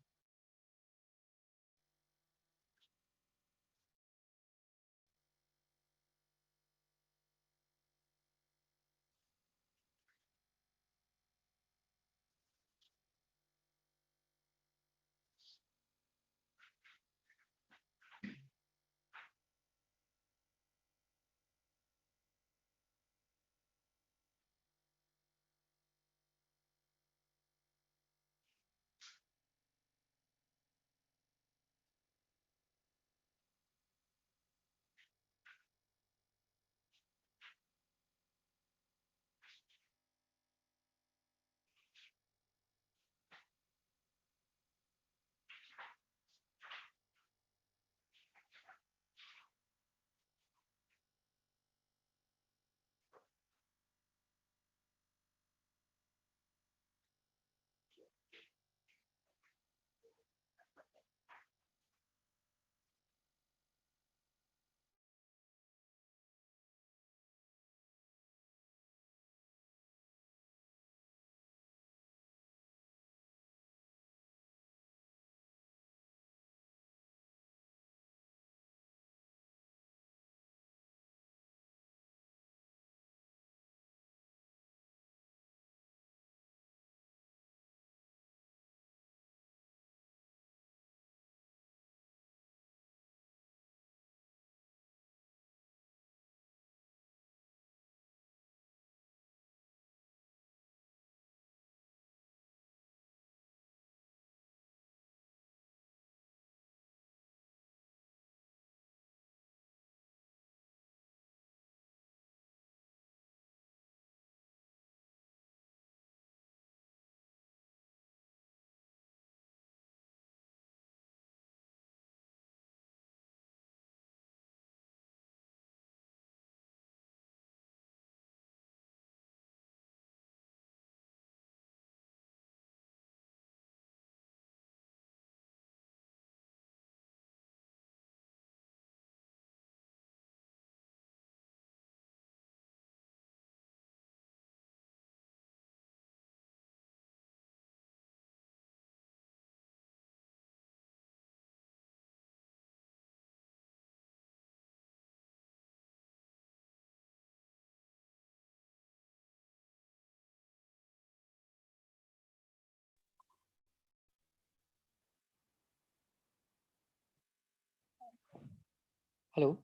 Hello.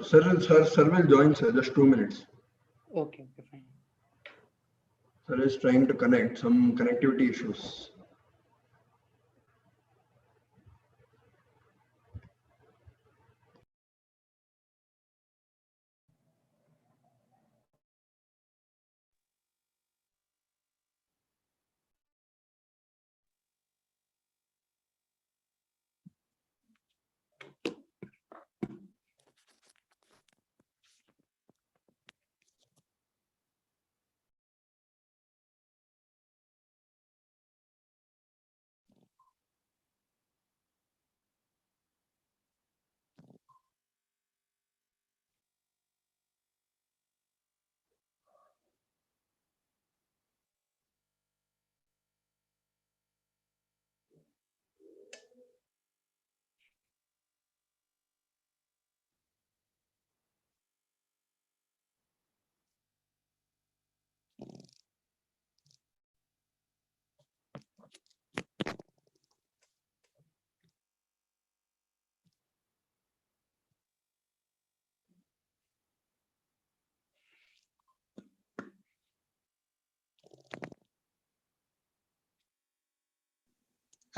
Sir will join, sir. Just 2 minutes. Okay, fine. Sir is trying to connect, some connectivity issues.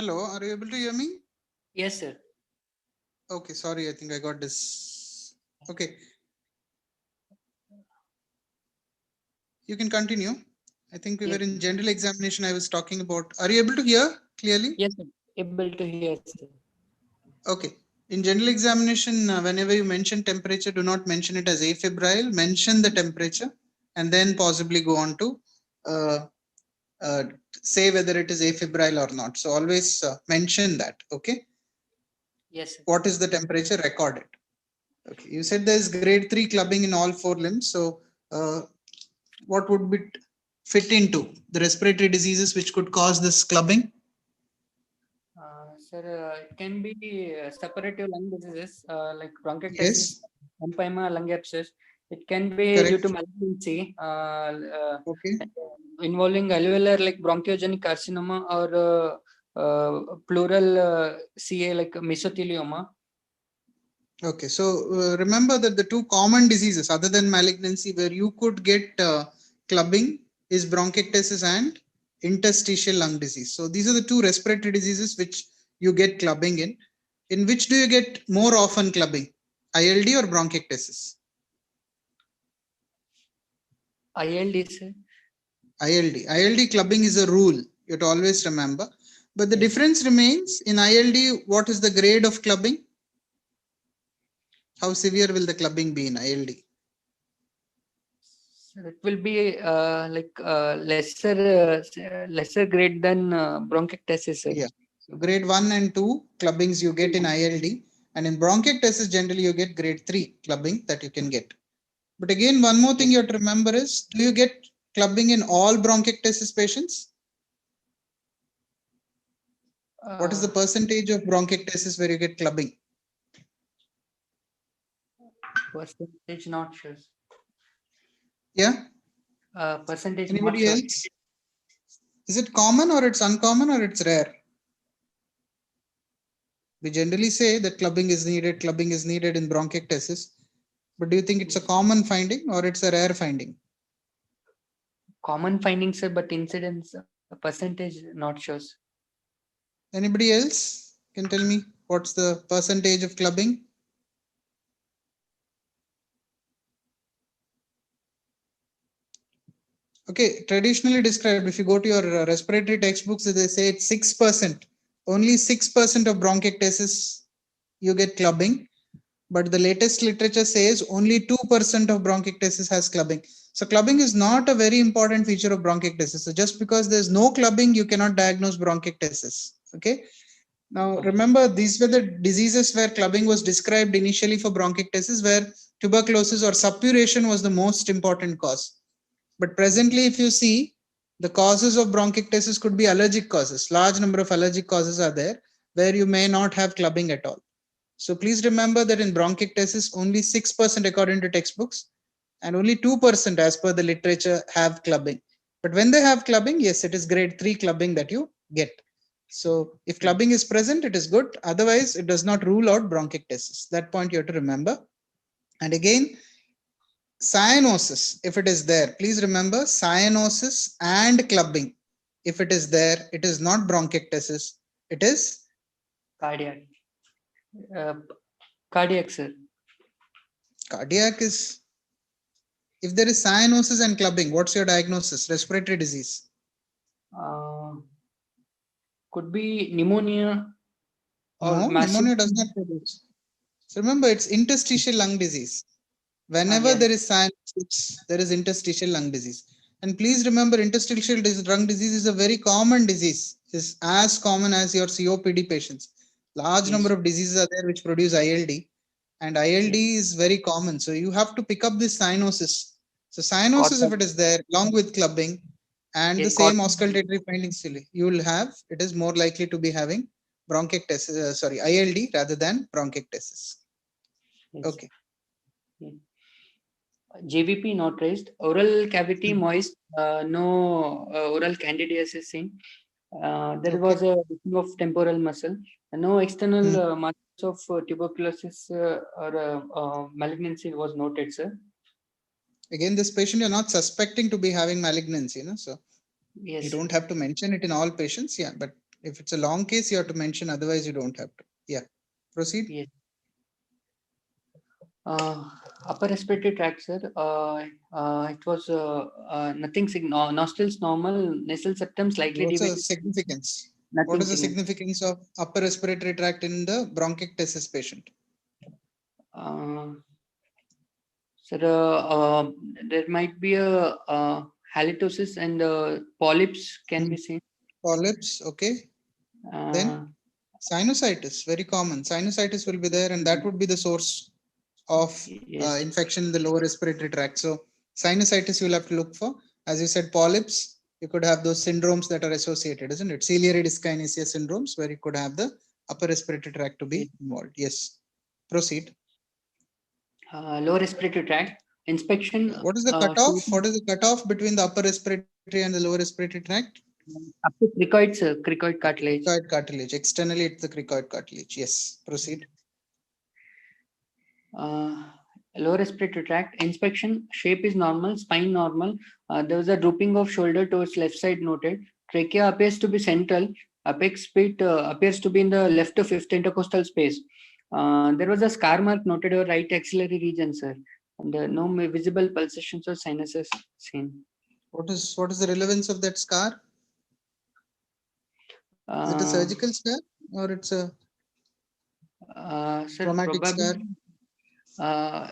Hello, are you able to hear me? Yes, sir. Okay, sorry, I think I got this. Okay. You can continue. I think we were in general examination. I was talking about. Are you able to hear clearly? Yes, sir. Able to hear, sir. Okay. In general examination, whenever you mention temperature, do not mention it as afebrile. Mention the temperature and then possibly go on to say whether it is afebrile or not. So always mention that. Okay. Yes, sir. What is the temperature? Record it. Okay. You said there is grade 3 clubbing in all 4 limbs. So what would be fit into the respiratory diseases which could cause this clubbing? Sir, it can be suppurative lung diseases like bronchitis, Yes. emphysema, lung abscess. It can be Correct. due to malignancy Okay. involving alveolar like bronchiogenic carcinoma or pleural CA like mesothelioma. Okay, so remember that the 2 common diseases other than malignancy where you could get clubbing is bronchiectasis and interstitial lung disease. So these are the 2 respiratory diseases which you get clubbing in. In which do you get more often clubbing? ILD or bronchiectasis? ILD, sir. ILD. ILD clubbing is a rule. You have to always remember. But the difference remains in ILD. What is the grade of clubbing? How severe will the clubbing be in ILD? It will be lesser grade than bronchiectasis, sir. Yeah. So grade 1 and 2 clubbings you get in ILD, and in bronchiectasis generally you get grade 3 clubbing that you can get. But again, one more thing you have to remember is, do you get clubbing in all bronchiectasis patients? What is the percentage of bronchiectasis where you get clubbing? Percentage not sure. Yeah. Percentage Anybody not sure. else? Is it common or it's uncommon or it's rare? We generally say that clubbing is needed in bronchiectasis. But do you think it's a common finding or it's a rare finding? Common findings, sir, but incidence percentage not shows. Anybody else can tell me what's the percentage of clubbing? Okay, traditionally described, if you go to your respiratory textbooks, they say it's 6%. Only 6% of bronchiectasis you get clubbing. But the latest literature says only 2% of bronchiectasis has clubbing. So clubbing is not a very important feature of bronchiectasis. So just because there's no clubbing, you cannot diagnose bronchiectasis. Okay. Now remember, these were the diseases where clubbing was described initially for bronchiectasis, where tuberculosis or suppuration was the most important cause. But presently, if you see, the causes of bronchiectasis could be allergic causes. Large number of allergic causes are there where you may not have clubbing at all. So please remember that in bronchiectasis, only 6% according to textbooks and only 2% as per the literature have clubbing. But when they have clubbing, yes, it is grade 3 clubbing that you get. So if clubbing is present, it is good. Otherwise, it does not rule out bronchiectasis. That point you have to remember. And again, cyanosis, if it is there, please remember cyanosis and clubbing. If it is there, it is not bronchiectasis. It is Cardiac. Cardiac, sir. cardiac. Is if there is cyanosis and clubbing, what's your diagnosis? Respiratory disease. Could be pneumonia. No, pneumonia does not produce. So remember, it's interstitial lung disease. Whenever yes. there is cyanosis, there is interstitial lung disease. And please remember, interstitial lung disease is a very common disease. It's as common as your COPD patients. Large number of diseases are there which produce ILD. And ILD is very common. So you have to pick up this cyanosis. So cyanosis, if it is there, along with clubbing and the same auscultatory findings, you will have, it is more likely to be having bronchiectasis, ILD rather than bronchiectasis. Okay. JVP not raised. Oral cavity moist. No oral candidiasis seen. There was a weakening of temporal muscle. No external markers of tuberculosis or malignancy was noted, sir. Again, this patient you're not suspecting to be having malignancy, so you don't have to mention it in all patients. Yeah, but if it's a long case, you have to mention. Otherwise, you don't have to. Yeah, proceed. Yes. Upper respiratory tract, sir. It was nothing. Nostrils normal. Nasal septum slightly What's the deviated. significance? Nothing what is the significance of upper respiratory tract in the bronchiectasis patient? Sir, there might be a halitosis and polyps can be seen. Polyps, okay. Then sinusitis, very common. Sinusitis will be there, and that would be the source of infection in the lower respiratory tract. So sinusitis you will have to look for. As you said, polyps, you could have those syndromes that are associated, isn't it? Ciliary dyskinesia syndromes, where you could have the upper respiratory tract to be involved. Yes, proceed. Lower respiratory tract inspection. What is the cutoff? What is the cutoff between the upper respiratory and the lower respiratory tract? Up to cricoid, sir. Cricoid cartilage. Cricoid cartilage. Externally, it's the cricoid cartilage. Yes, proceed. Lower respiratory tract inspection, shape is normal, spine normal. There was a drooping of shoulder towards left side noted. Trachea appears to be central. Apex pit appears to be in the left to fifth intercostal space. There was a scar mark noted over right axillary region, sir, and no visible pulsations or sinuses seen. What is the relevance of that scar? Is it a surgical scar or it's a traumatic scar?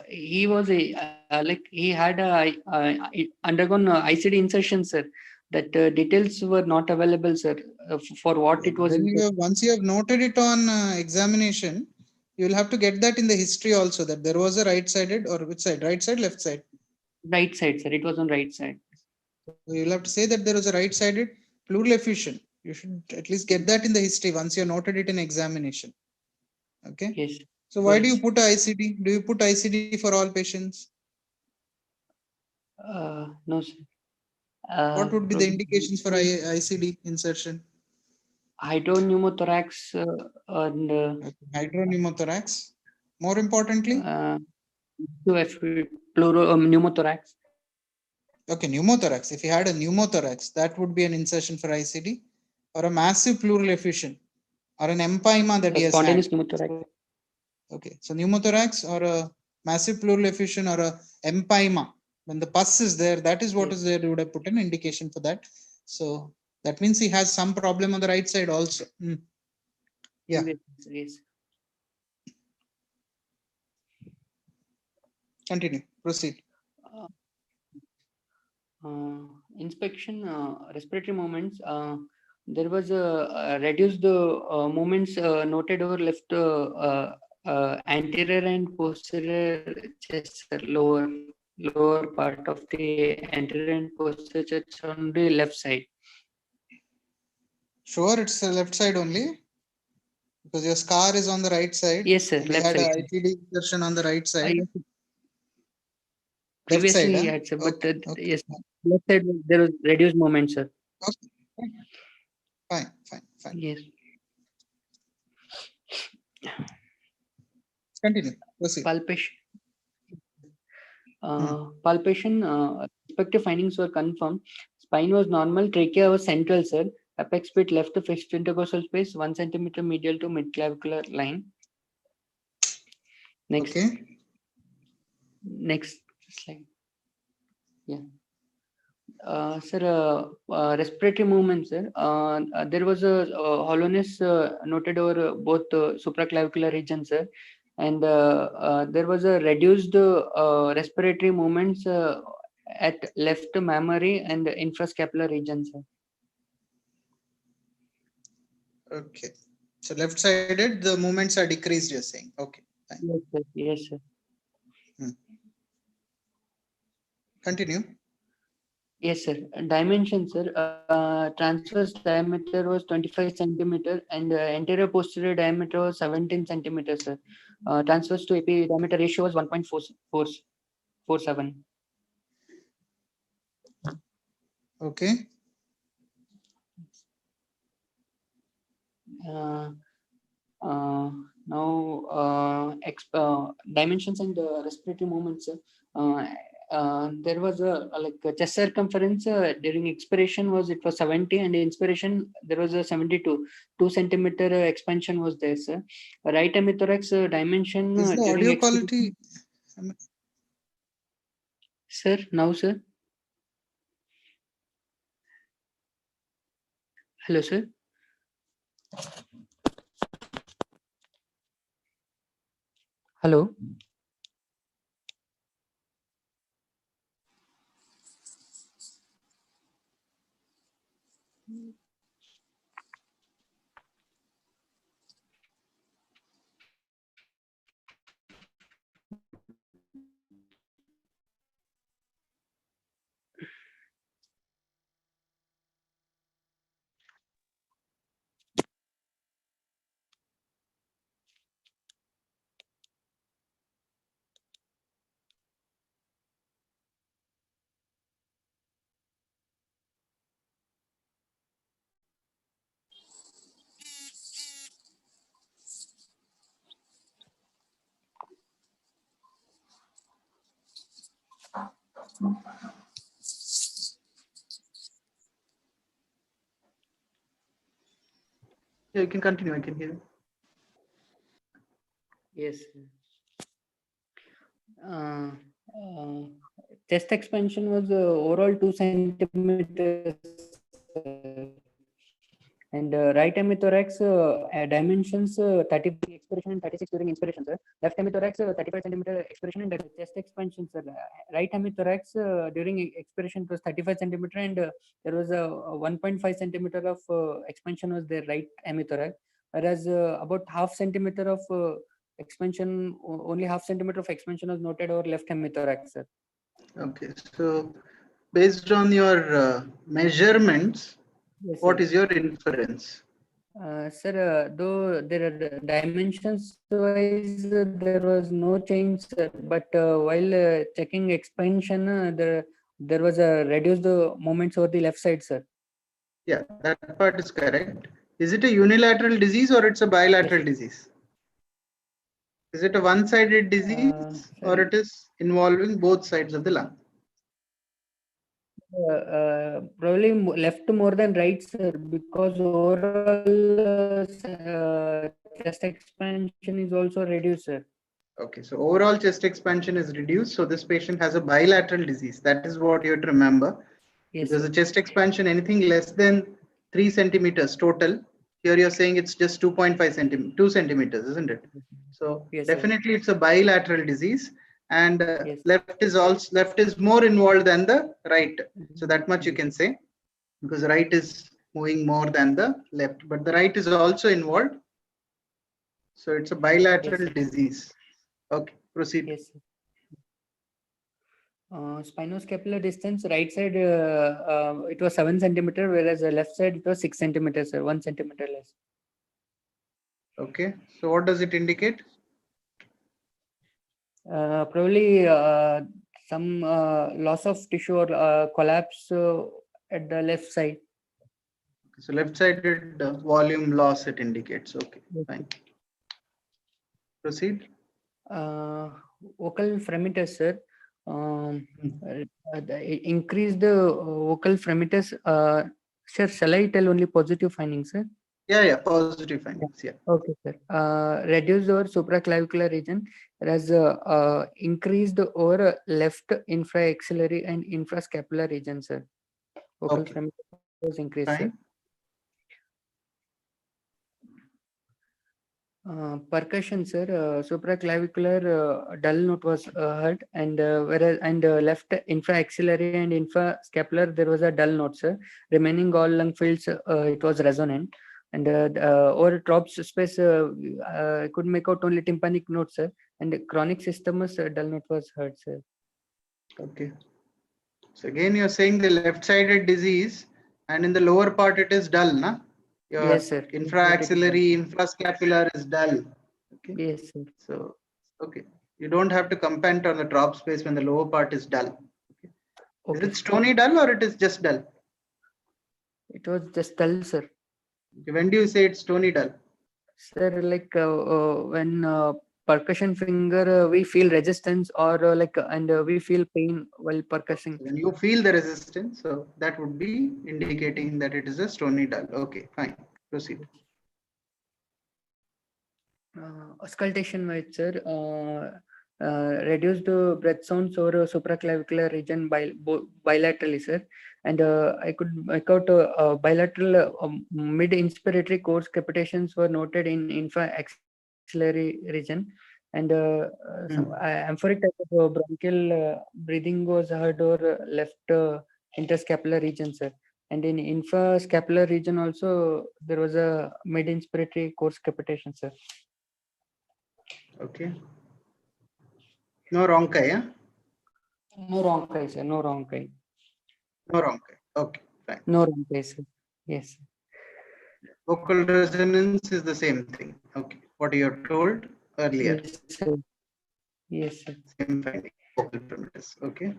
He was he had undergone ICD insertion, sir. That details were not available, sir, for what it was. Once you have noted it on examination, you will have to get that in the history also, that there was a right-sided, or which side? Right side, left side? Right side, sir. It was on right side. So you'll have to say that there was a right-sided pleural effusion. You should at least get that in the history once you have noted it in examination. Okay. Yes. So why do you put ICD? Do you put ICD for all patients? No, sir. What would be the indications for ICD insertion? Hydropneumothorax and hydropneumothorax. More importantly, pneumothorax. Okay, pneumothorax. If you had a pneumothorax, that would be an insertion for ICD, or a massive pleural effusion, or an empyema that he has had. Pneumothorax. Okay, so pneumothorax or a massive pleural effusion or a empyema. When the pus is there, that is what is there. You would have put an indication for that. So that means he has some problem on the right side also. Yeah. Yes. Continue. Proceed. Inspection, respiratory movements. There was a reduced movements noted over left anterior and posterior chest, lower part of the anterior and posterior chest on the left side. Sure, it's the left side only, because your scar is on the right side. Yes, sir. We had an ICD insertion on the right side. Previously, side, he huh? had, sir, but Okay, okay. yes, left side there was reduced movement, sir. Okay, fine. Yes. Continue. Proceed. Palpation. Palpation, respective findings were confirmed. Spine was normal, trachea was central, sir. Apex pit left to fixed intercostal space, 1 centimeter medial to mid-clavicular line. Next. Okay. Next slide. Yeah. Sir, respiratory movement, sir. There was a hollowness noted over both supraclavicular regions, sir. And there was a reduced respiratory movements at left mammary and infrascapular region, sir. Okay. So left-sided, the movements are decreased, you're saying. Okay. Fine. Yes, sir. Yes, sir. Continue. Yes, sir. Dimensions, sir. Transverse diameter was 25 centimeter and anterior posterior diameter was 17 centimeters, sir. Transverse to AP diameter ratio was 1.47. Okay. Now, dimensions and respiratory movements. There was a chest circumference during expiration was 70 and inspiration there was a 72. 2 centimeter expansion was there, sir. Right hemithorax dimension Is the during audio expiration. quality? Sir, now, sir. Hello, sir. Hello. Yeah, you can continue. I can hear you. Yes. Chest expansion was overall 2 centimeters. And right hemithorax dimensions 30 expiration and 36 during inspiration, sir. Left hemithorax 35 centimeter expiration and chest expansion, sir. Right hemithorax during expiration it was 35 centimeter and there was a 1.5 centimeter of expansion was there right hemithorax, whereas about half centimeter of expansion, only half centimeter of expansion was noted over left hemithorax, sir. Okay, so based on your measurements, Yes, what sir. is your inference? Sir, though there are dimensions wise, there was no change, sir. But while checking expansion, there was a reduced moments over the left side, sir. Yeah, that part is correct. Is it a unilateral disease or it's a bilateral disease? Is it a one-sided disease or it is involving both sides of the lung? Probably left more than right, sir, because overall chest expansion is also reduced, sir. Okay, so overall chest expansion is reduced. So this patient has a bilateral disease. That is what you have to remember. Yes, because sir. the chest expansion, anything less than 3 centimeters total, here you're saying it's just 2.5 centimeters, 2 centimeters, isn't it? So yes, definitely it's a bilateral disease, and yes, left is more involved than the right. So that much you can say, because right is moving more than the left, but the right is also involved. So it's a bilateral disease. Okay, proceed. Yes. Spinoscapular distance, right side it was 7 centimeter, whereas the left side it was 6 centimeters, sir, 1 centimeter less. Okay, so what does it indicate? Probably some loss of tissue or collapse at the left side. So left-sided volume loss it indicates. Okay, fine. Proceed. Vocal fremitus, sir. Increase the vocal fremitus. Sir, shall I tell only positive findings, sir? Yeah, positive findings. Yeah. Okay, sir. Reduced over supraclavicular region, whereas increased over left infraaxillary and infrascapular region, sir. Vocal fremitus was increased, sir. Percussion, sir. Supraclavicular dull note was heard, and whereas left infraaxillary and infrascapular there was a dull note, sir. Remaining all lung fields it was resonant, and over Trops space could make out only tympanic note, sir. And chronic systemus dull note was heard, sir. Okay. So again, you're saying the left-sided disease, and in the lower part it is dull, na? Your yes, sir. Infraaxillary, infrascapular is dull. Okay. Yes, sir. So, okay. You don't have to comment on the drop space when the lower part is dull. Okay. Okay. Is it stony dull or it is just dull? It was just dull, sir. Okay. When do you say it's stony dull? Sir, like when percussion finger we feel resistance or we feel pain while percussing. When you feel the resistance, so that would be indicating that it is a stony dull. Okay, fine. Proceed. Auscultation wise, sir. Reduced breath sounds over supraclavicular region bilaterally, sir. And I could make out bilateral mid-inspiratory course capitations were noted in infraaxillary region. And some amphoric type of bronchial breathing was heard over left interscapular region, sir. And in infrascapular region also, there was a mid-inspiratory course capitation, sir. Okay. No rhonchi, yeah? No rhonchi, sir. No rhonchi. No rhonchi. Okay, fine. No rhonchi, sir. Yes. Vocal resonance is the same thing. Okay. What you have told earlier. Yes, sir. Yes, sir. Same finding. Vocal fremitus. Okay.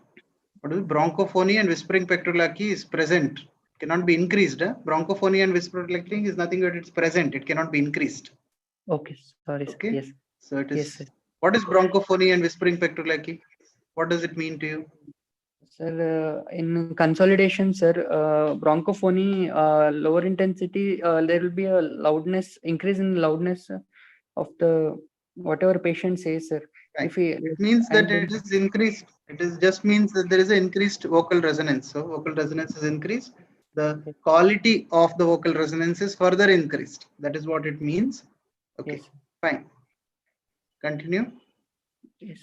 What is bronchophony and whispering pectoralachy is present. Cannot be increased. Bronchophony and whispering pectoralachy is nothing but it's present. It cannot be increased. Okay. Sorry, okay. Sir. Yes. So it is. Yes, sir. What is bronchophony and whispering pectoralachy? What does it mean to you? Sir, in consolidation, sir, bronchophony, lower intensity, there will be a loudness, increase in loudness of the whatever patient says, sir. Right. If he, it means that it is increased. It is just means that there is an increased vocal resonance. So vocal resonance is increased. The quality of the vocal resonance is further increased. That is what it means. Okay, yes. Fine. Continue. Yes.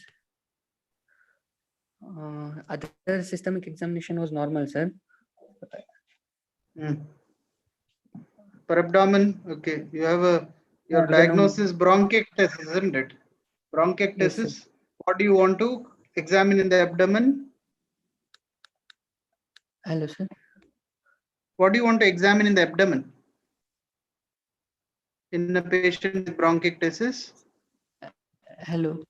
Other systemic examination was normal, sir. Per abdomen, okay. You have your diagnosis bronchiectasis, isn't it? Bronchiectasis. Yes, what do you want to examine in the abdomen? Hello, sir. What do you want to examine in the abdomen? In a patient with bronchiectasis? Hello.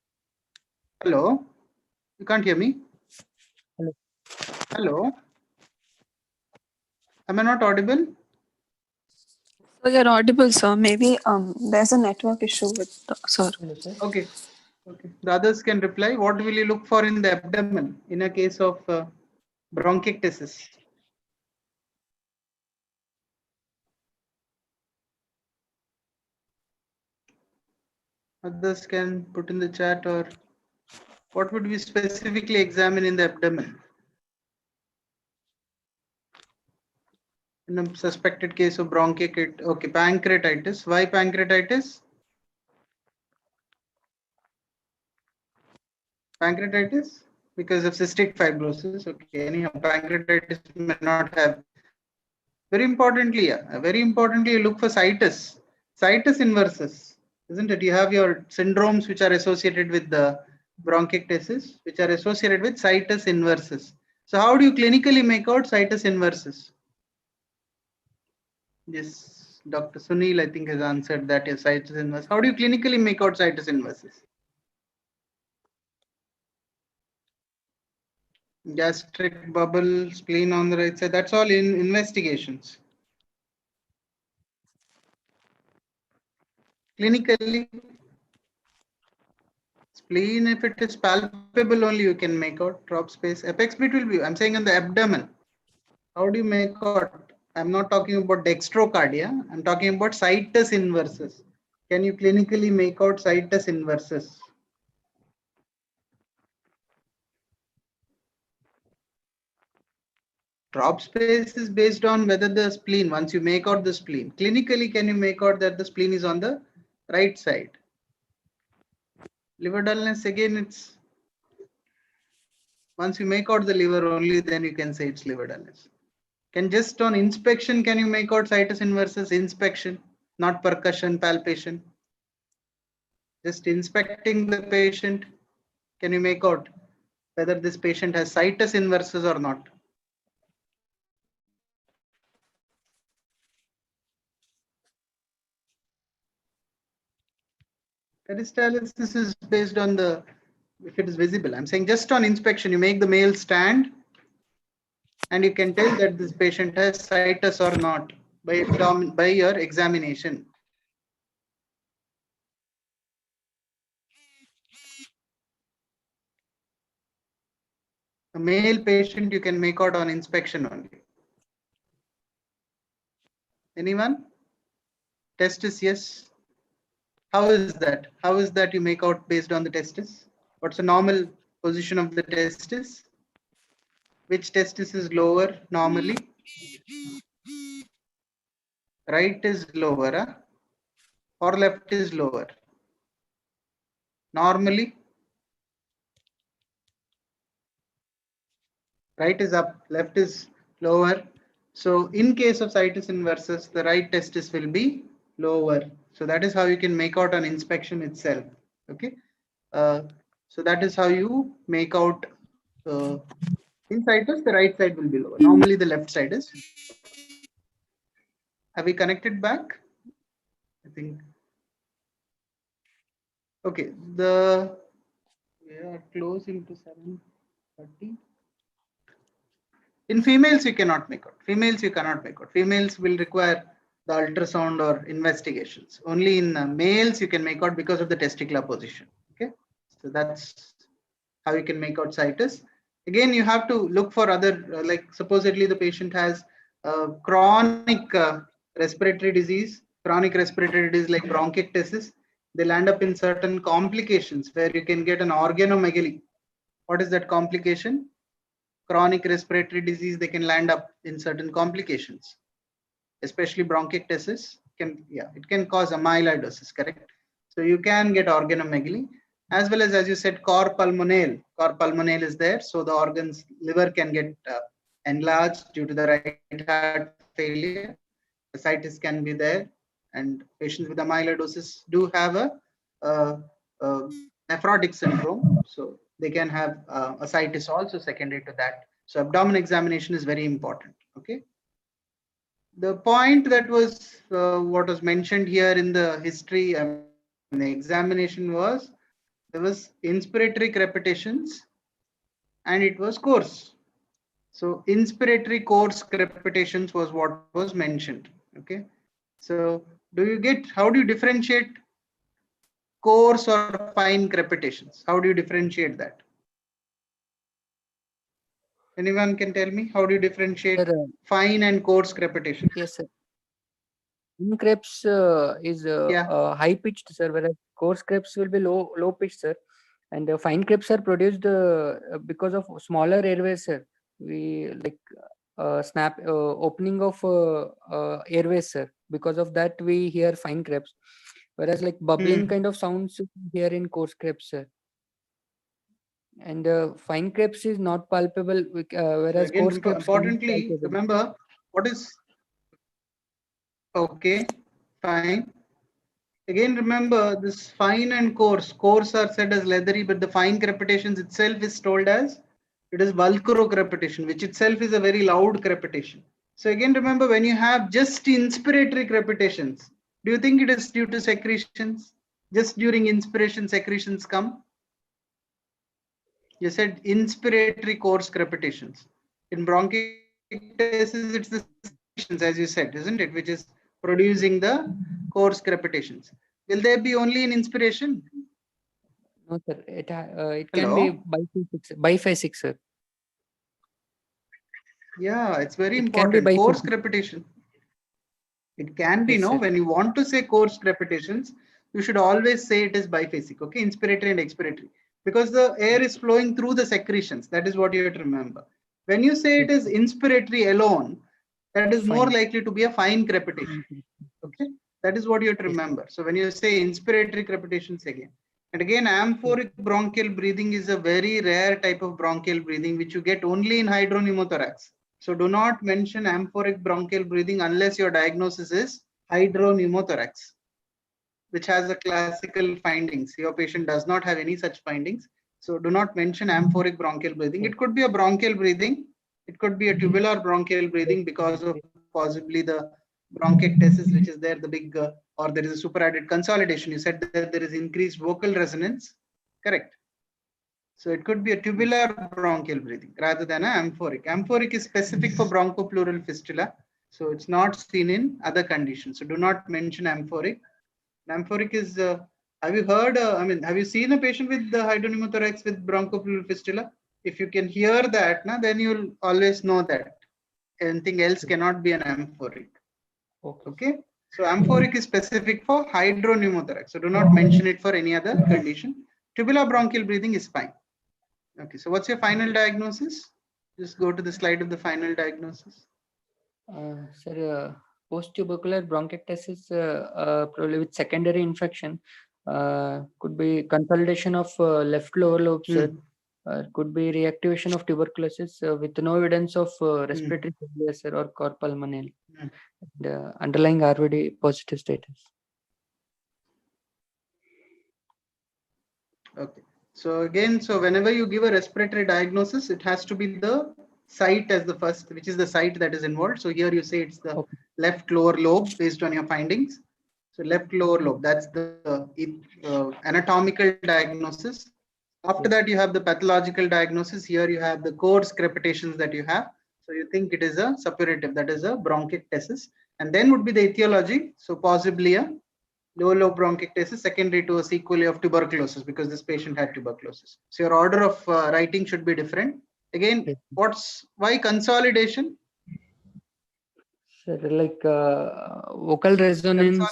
Hello. You can't hear me? Hello. Hello. Am I not audible? So you're audible, sir. Maybe there's a network issue with the, sir. Okay. Okay. The others can reply. What will you look for in the abdomen in a case of bronchiectasis? Others can put in the chat, or what would we specifically examine in the abdomen? In a suspected case of bronchiectasis, okay, pancreatitis. Why pancreatitis? Pancreatitis? Because of cystic fibrosis. Okay, anyhow, pancreatitis may not have. Very importantly, you look for situs. Situs inversus, isn't it? You have your syndromes which are associated with the bronchiectasis, which are associated with situs inversus. So how do you clinically make out situs inversus? Yes, Dr. Sunil, I think, has answered that. Yes, situs inversus. How do you clinically make out situs inversus? gastric bubble, spleen on the right side. That's all in investigations. Clinically, spleen, if it is palpable only, you can make out drop space. Apex bit will be, I'm saying in the abdomen. How do you make out? I'm not talking about dextrocardia. I'm talking about situs inversus. Can you clinically make out situs inversus? Drop space is based on whether the spleen, once you make out the spleen, clinically, can you make out that the spleen is on the right side? Liver dullness, again, it's once you make out the liver only, then you can say it's liver dullness. Can just on inspection, can you make out situs inversus? Inspection, not percussion, palpation. Just inspecting the patient, can you make out whether this patient has situs inversus or not? Peristalsis is based on the, if it is visible. I'm saying just on inspection, you make the male stand and you can tell that this patient has situs or not by your examination. A male patient you can make out on inspection only. Anyone? Testis, yes. How is that? How is that you make out based on the testis? What's the normal position of the testis? Which testis is lower normally? Right is lower, huh? Or left is lower? Normally, right is up, left is lower. So in case of situs inversus, the right testis will be lower. So that is how you can make out on inspection itself. Okay. So that is how you make out in situs, the right side will be lower. Normally the left side is. Have we connected back? I think. Okay. We are closing to 7:30. In females, you cannot make out. Females, you cannot make out. Females will require the ultrasound or investigations. Only in males, you can make out because of the testicular position. Okay. So that's how you can make out situs. Again, you have to look for other, like supposedly the patient has chronic respiratory disease, chronic respiratory disease like bronchiectasis. They'll end up in certain complications where you can get an organomegaly. What is that complication? Chronic respiratory disease, they can land up in certain complications, especially bronchiectasis. It can cause amyloidosis, correct? So you can get organomegaly, as well as you said, cor pulmonale. Cor pulmonale is there, so the organs, liver can get enlarged due to the right heart failure. Ascites can be there, and patients with amyloidosis do have a nephrotic syndrome, so they can have ascites also secondary to that. So abdomen examination is very important. Okay. The point that was what was mentioned here in the history and the examination was there was inspiratory crepitations and it was coarse. So inspiratory coarse crepitations was what was mentioned. Okay. So how do you differentiate coarse or fine crepitations? How do you differentiate that? Anyone can tell me how do you differentiate fine and coarse crepitation? Yes, sir. Fine crepes is high pitched, sir, whereas coarse crepes will be low pitched, sir. And fine crepes are produced because of smaller airways, sir. We like opening of airways, sir. Because of that, we hear fine crepes. Whereas like bubbling kind of sounds here in coarse crepes, sir. And fine crepes is not palpable, whereas again, coarse crepes importantly, remember what is okay, fine. Again, remember this fine and coarse. Coarse are said as leathery, but the fine crepitations itself is told as it is vulcro crepitation, which itself is a very loud crepitation. So again, remember when you have just inspiratory crepitations, do you think it is due to secretions? Just during inspiration, secretions come? You said inspiratory coarse crepitations. In bronchiectasis, it's the secretions, as you said, isn't it, which is producing the coarse crepitations. Will there be only in inspiration? No, sir. It can be biphasic, sir. Yeah, it's very It can be important. Coarse biphasic. crepitation. It can be, Yes, no, sir. when you want to say coarse crepitations, you should always say it is biphasic, okay, inspiratory and expiratory, because the air is flowing through the secretions. That is what you have to remember. When you say it is inspiratory alone, that is more likely to be a fine crepitation. Okay, that is what you have to remember. So when you say inspiratory crepitations again, and again, amphoric bronchial breathing is a very rare type of bronchial breathing which you get only in hydropneumothorax. So do not mention amphoric bronchial breathing unless your diagnosis is hydropneumothorax, which has a classical findings. Your patient does not have any such findings. So do not mention amphoric bronchial breathing. It could be a bronchial breathing. It could be a tubular bronchial breathing because of possibly the bronchiectasis, which is there, the big, or there is a superadded consolidation. You said that there is increased vocal resonance. Correct. So it could be a tubular bronchial breathing rather than an amphoric. Amphoric is specific for bronchopleural fistula. So it's not seen in other conditions. So do not mention amphoric. Amphoric is, have you heard, have you seen a patient with the hydropneumothorax with bronchopleural fistula? If you can hear that, then you'll always know that anything else cannot be an amphoric. Okay. So amphoric is specific for hydropneumothorax. So do not mention it for any other condition. Tubular bronchial breathing is fine. Okay. So what's your final diagnosis? Just go to the slide of the final diagnosis. Sir, post-tubercular bronchiectasis, probably with secondary infection, could be consolidation of left lower lobe, sir. Could be reactivation of tuberculosis with no evidence of respiratory failure, sir, or cor pulmonale. The underlying RVD positive status. Okay. So again, so whenever you give a respiratory diagnosis, it has to be the site as the first, which is the site that is involved. So here you say it's the left lower lobe based on your findings. So left lower lobe, that's the anatomical diagnosis. After that, you have the pathological diagnosis. Here you have the coarse crepitations that you have. So you think it is a suppurative, that is a bronchiectasis. And then would be the etiology. So possibly a lower lobe bronchiectasis secondary to a sequelae of tuberculosis, because this patient had tuberculosis. So your order of writing should be different. Again, why consolidation? Sir, like vocal resonance,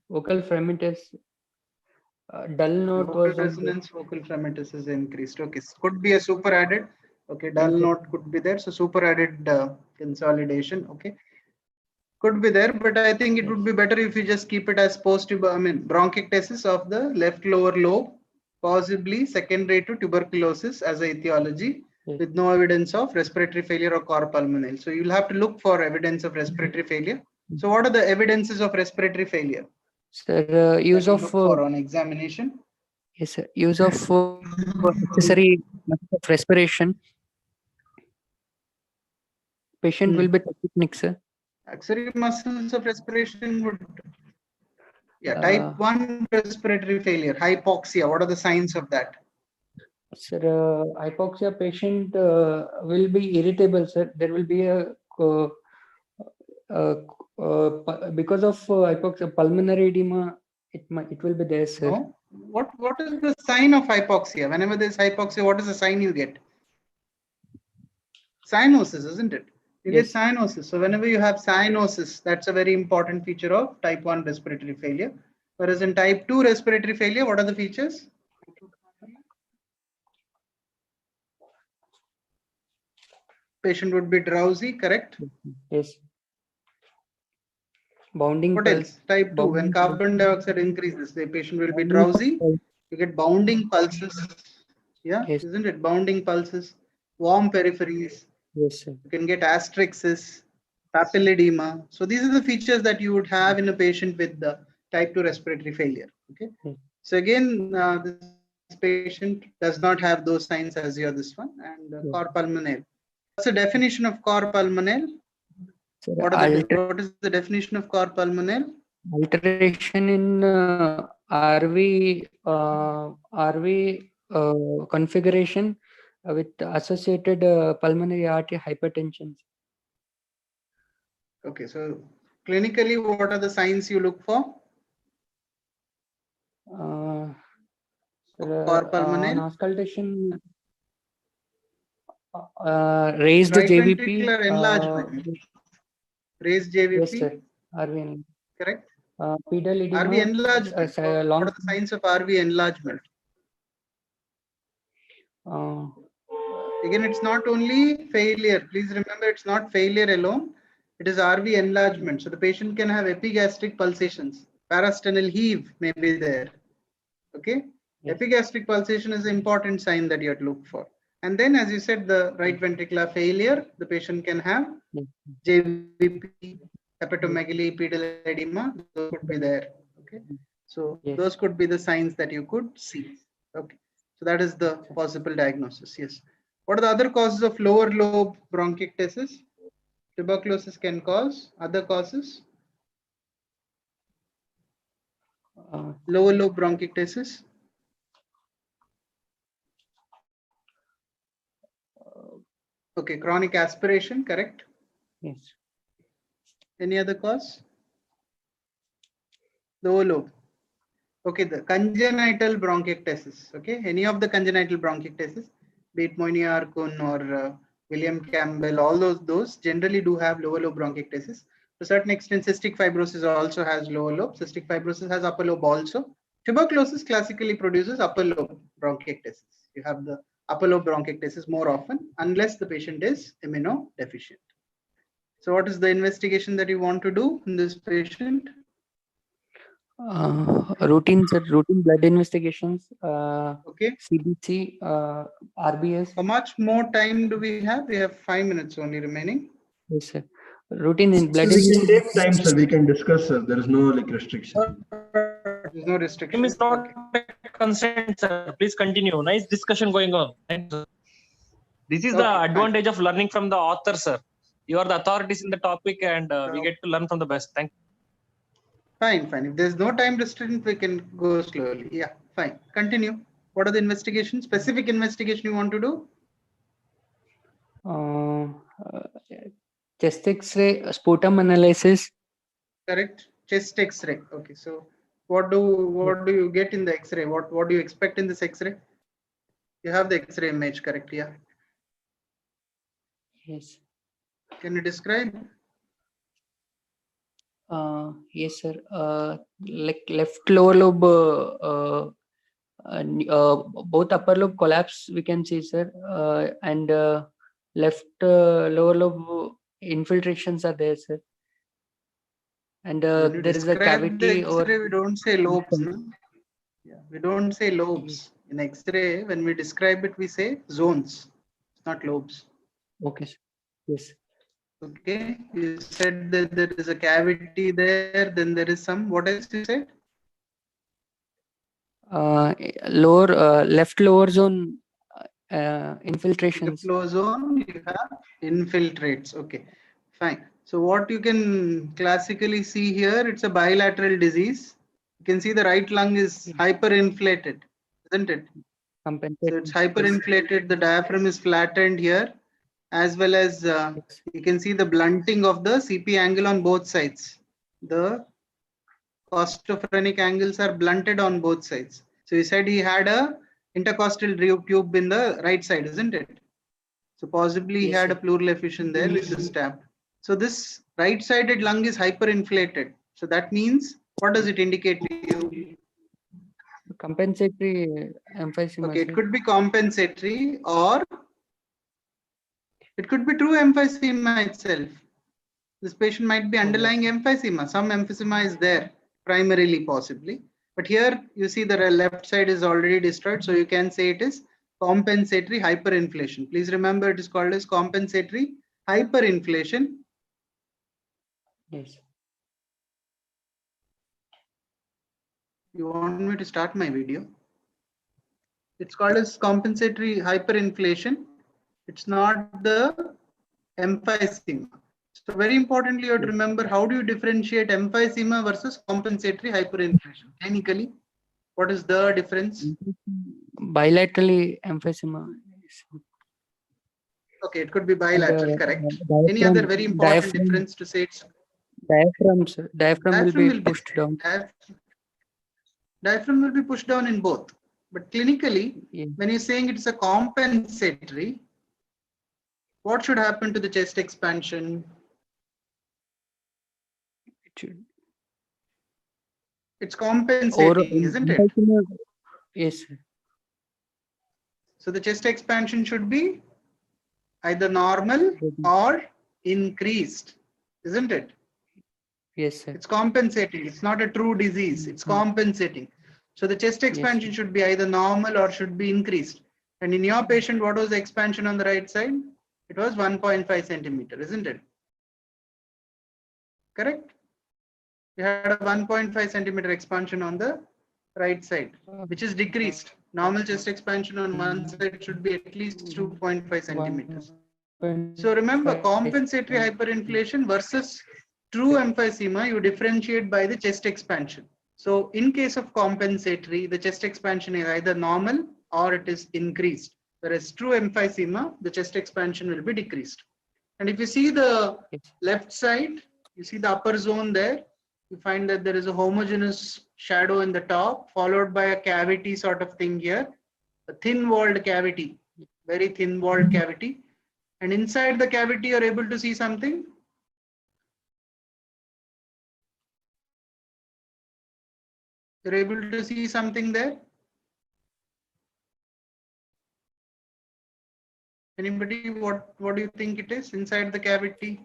vocal fremitus, dull note vocal was resonance, vocal fremitus is increased. Okay, could be a super added. Okay, dull note could be there. So super added consolidation. Okay, could be there, but I think it would be better if you just keep it as bronchiectasis of the left lower lobe, possibly secondary to tuberculosis as a etiology, with no evidence of respiratory failure or cor pulmonale. So you'll have to look for evidence of respiratory failure. So what are the evidences of respiratory failure? Sir, use of for on examination. Yes, sir. Use of accessory methods of respiration. Patient will be tachypnic, sir. Accessory muscles of respiration would, type 1 respiratory failure, hypoxia. What are the signs of that? Sir, hypoxia patient will be irritable, sir. There will be a because of hypoxia, pulmonary edema. It will be there, sir. No? What is the sign of hypoxia? Whenever there is hypoxia, what is the sign you get? Cyanosis, isn't it? You get cyanosis. So whenever you have cyanosis, that's a very important feature of type 1 respiratory failure. Whereas in type 2 respiratory failure, what are the features? Patient would be drowsy, correct? Yes. Bounding what pulse. Else? Type 2, when carbon dioxide increases, the patient will be drowsy. You get bounding pulses. Yeah, isn't it? Bounding pulses, warm peripheries. Yes, sir. You can get asterixis, papilledema. So these are the features that you would have in a patient with the type 2 respiratory failure. Okay. So again, this patient does not have those signs as your this one, and cor pulmonale. What's the definition of cor pulmonale? What is the definition of cor pulmonale? Alteration in RV configuration with associated pulmonary artery hypertension. Okay, so clinically, what are the signs you look for? On Pulmonary. auscultation, raised Right JVP. ventricular enlargement. Raised JVP. Yes, sir. RV. Correct. Pedal edema. RV enlargement. What are the signs of RV enlargement? Again, it's not only failure. Please remember, it's not failure alone. It is RV enlargement. So the patient can have epigastric pulsations. Parasternal heave may be there. Okay. Yes. Epigastric pulsation is an important sign that you have to look for. And then, as you said, the right ventricular failure, the patient can have JVP, hepatomegaly, pedal edema, those could be there. Okay. So those could be the signs that you could see. Okay. So that is the possible diagnosis. Yes. What are the other causes of lower lobe bronchiectasis? Tuberculosis can cause. Other causes? Lower lobe bronchiectasis. Okay, chronic aspiration, correct? Yes. Any other cause? Lower lobe. Okay, the congenital bronchiectasis. Okay, any of the congenital bronchiectasis, be it Moynier-Kuhn or William Campbell, all those generally do have lower lobe bronchiectasis. To a certain extent, cystic fibrosis also has lower lobe. Cystic fibrosis has upper lobe also. Tuberculosis classically produces upper lobe bronchiectasis. You have the upper lobe bronchiectasis more often, unless the patient is immunodeficient. So what is the investigation that you want to do in this patient? Routine blood investigations. Okay. CBC, RBS. How much more time do we have? We have 5 minutes only remaining. Yes, sir. Routine in blood. So we can take time, sir. We can discuss, sir. There is no restriction. There's no restriction. Time is not a constraint, sir. Please continue. Nice discussion going on. This is the advantage of learning from the author, sir. You are the authorities in the topic, and we get to learn from the best. Thank you. Fine. If there's no time restriction, we can go slowly. Yeah, fine. Continue. What are the investigations? Specific investigation you want to do? Chest X-ray, sputum analysis. Correct. Chest X-ray. Okay. So what do you get in the X-ray? What do you expect in this X-ray? You have the X-ray image, correct? Yeah. Yes. Can you describe? Yes, sir. Like left lower lobe, both upper lobe collapse we can see, sir, and left lower lobe infiltrations are there, sir. And there is a cavity over. We don't say lobes. No? Yeah, we don't say lobes in X-ray. When we describe it, we say zones, not lobes. Okay. Yes. Okay. You said that there is a cavity there. Then there is some. What else you said? Left lower zone infiltrations. Left lower zone, you have infiltrates. Okay, fine. So what you can classically see here, it's a bilateral disease. You can see the right lung is hyperinflated, isn't it? So it's hyperinflated. The diaphragm is flattened here, as well as you can see the blunting of the CP angle on both sides. The costophrenic angles are blunted on both sides. So he said he had a intercostal tube in the right side, isn't it? So possibly he had a pleural effusion there, which is stabbed. So this right-sided lung is hyperinflated. So that means, what does it indicate to you? Compensatory emphysema. Okay, it could be compensatory, or it could be true emphysema itself. This patient might be underlying emphysema. Some emphysema is there, primarily possibly. But here you see the left side is already destroyed. So you can say it is compensatory hyperinflation. Please remember it is called as compensatory hyperinflation. Yes. You want me to start my video? It's called as compensatory hyperinflation. It's not the emphysema. So very importantly, you have to remember, how do you differentiate emphysema versus compensatory hyperinflation? Clinically, what is the difference? bilaterally emphysema. Okay, it could be And, bilateral, correct. Any other very important difference to say? It's diaphragm will be pushed down. Diaphragm will be pushed down in both. But clinically, Yeah. when you're saying it's a compensatory, what should happen to the chest expansion? It should. It's compensating, isn't it? Yes, sir. So the chest expansion should be either normal or increased, isn't it? Yes, sir. It's compensating. It's not a true disease. It's compensating. So the chest expansion should be either normal or should be increased. And in your patient, what was the expansion on the right side? It was 1.5 centimeter, isn't it? Correct? You had a 1.5 centimeter expansion on the right side, which is decreased. Normal chest expansion on one side should be at least 2.5 centimeters. So remember, compensatory hyperinflation versus true emphysema, you differentiate by the chest expansion. So in case of compensatory, the chest expansion is either normal or it is increased. Whereas true emphysema, the chest expansion will be decreased. And if you see the left side, you see the upper zone there, you find that there is a homogeneous shadow in the top, followed by a cavity sort of thing here, a thin-walled cavity, very thin-walled cavity. And inside the cavity, you're able to see something. You're able to see something there. Anybody, what do you think it is inside the cavity?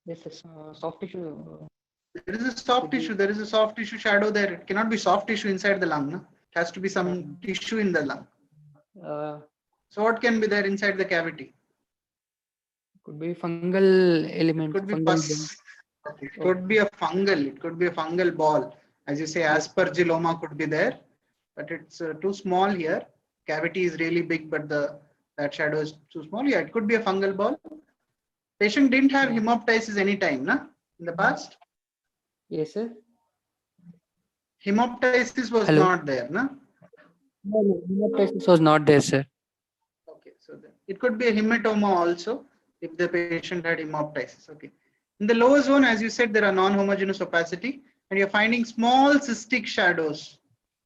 Yes, soft tissue. There is a soft tissue. There is a soft tissue shadow there. It cannot be soft tissue inside the lung. No? It has to be some tissue in the lung. So what can be there inside the cavity? Could be fungal element. Could be pus. It could be a fungal. It could be a fungal ball. As you say, aspergilloma could be there, but it's too small here. Cavity is really big, but that shadow is too small. Yeah, it could be a fungal ball. Patient didn't have hemoptysis anytime, na? In the past? Yes, sir. Hemoptysis was not there, na? No, hemoptysis was not there, sir. Okay, so then it could be a hematoma also if the patient had hemoptysis. Okay. In the lower zone, as you said, there are non-homogeneous opacity, and you're finding small cystic shadows.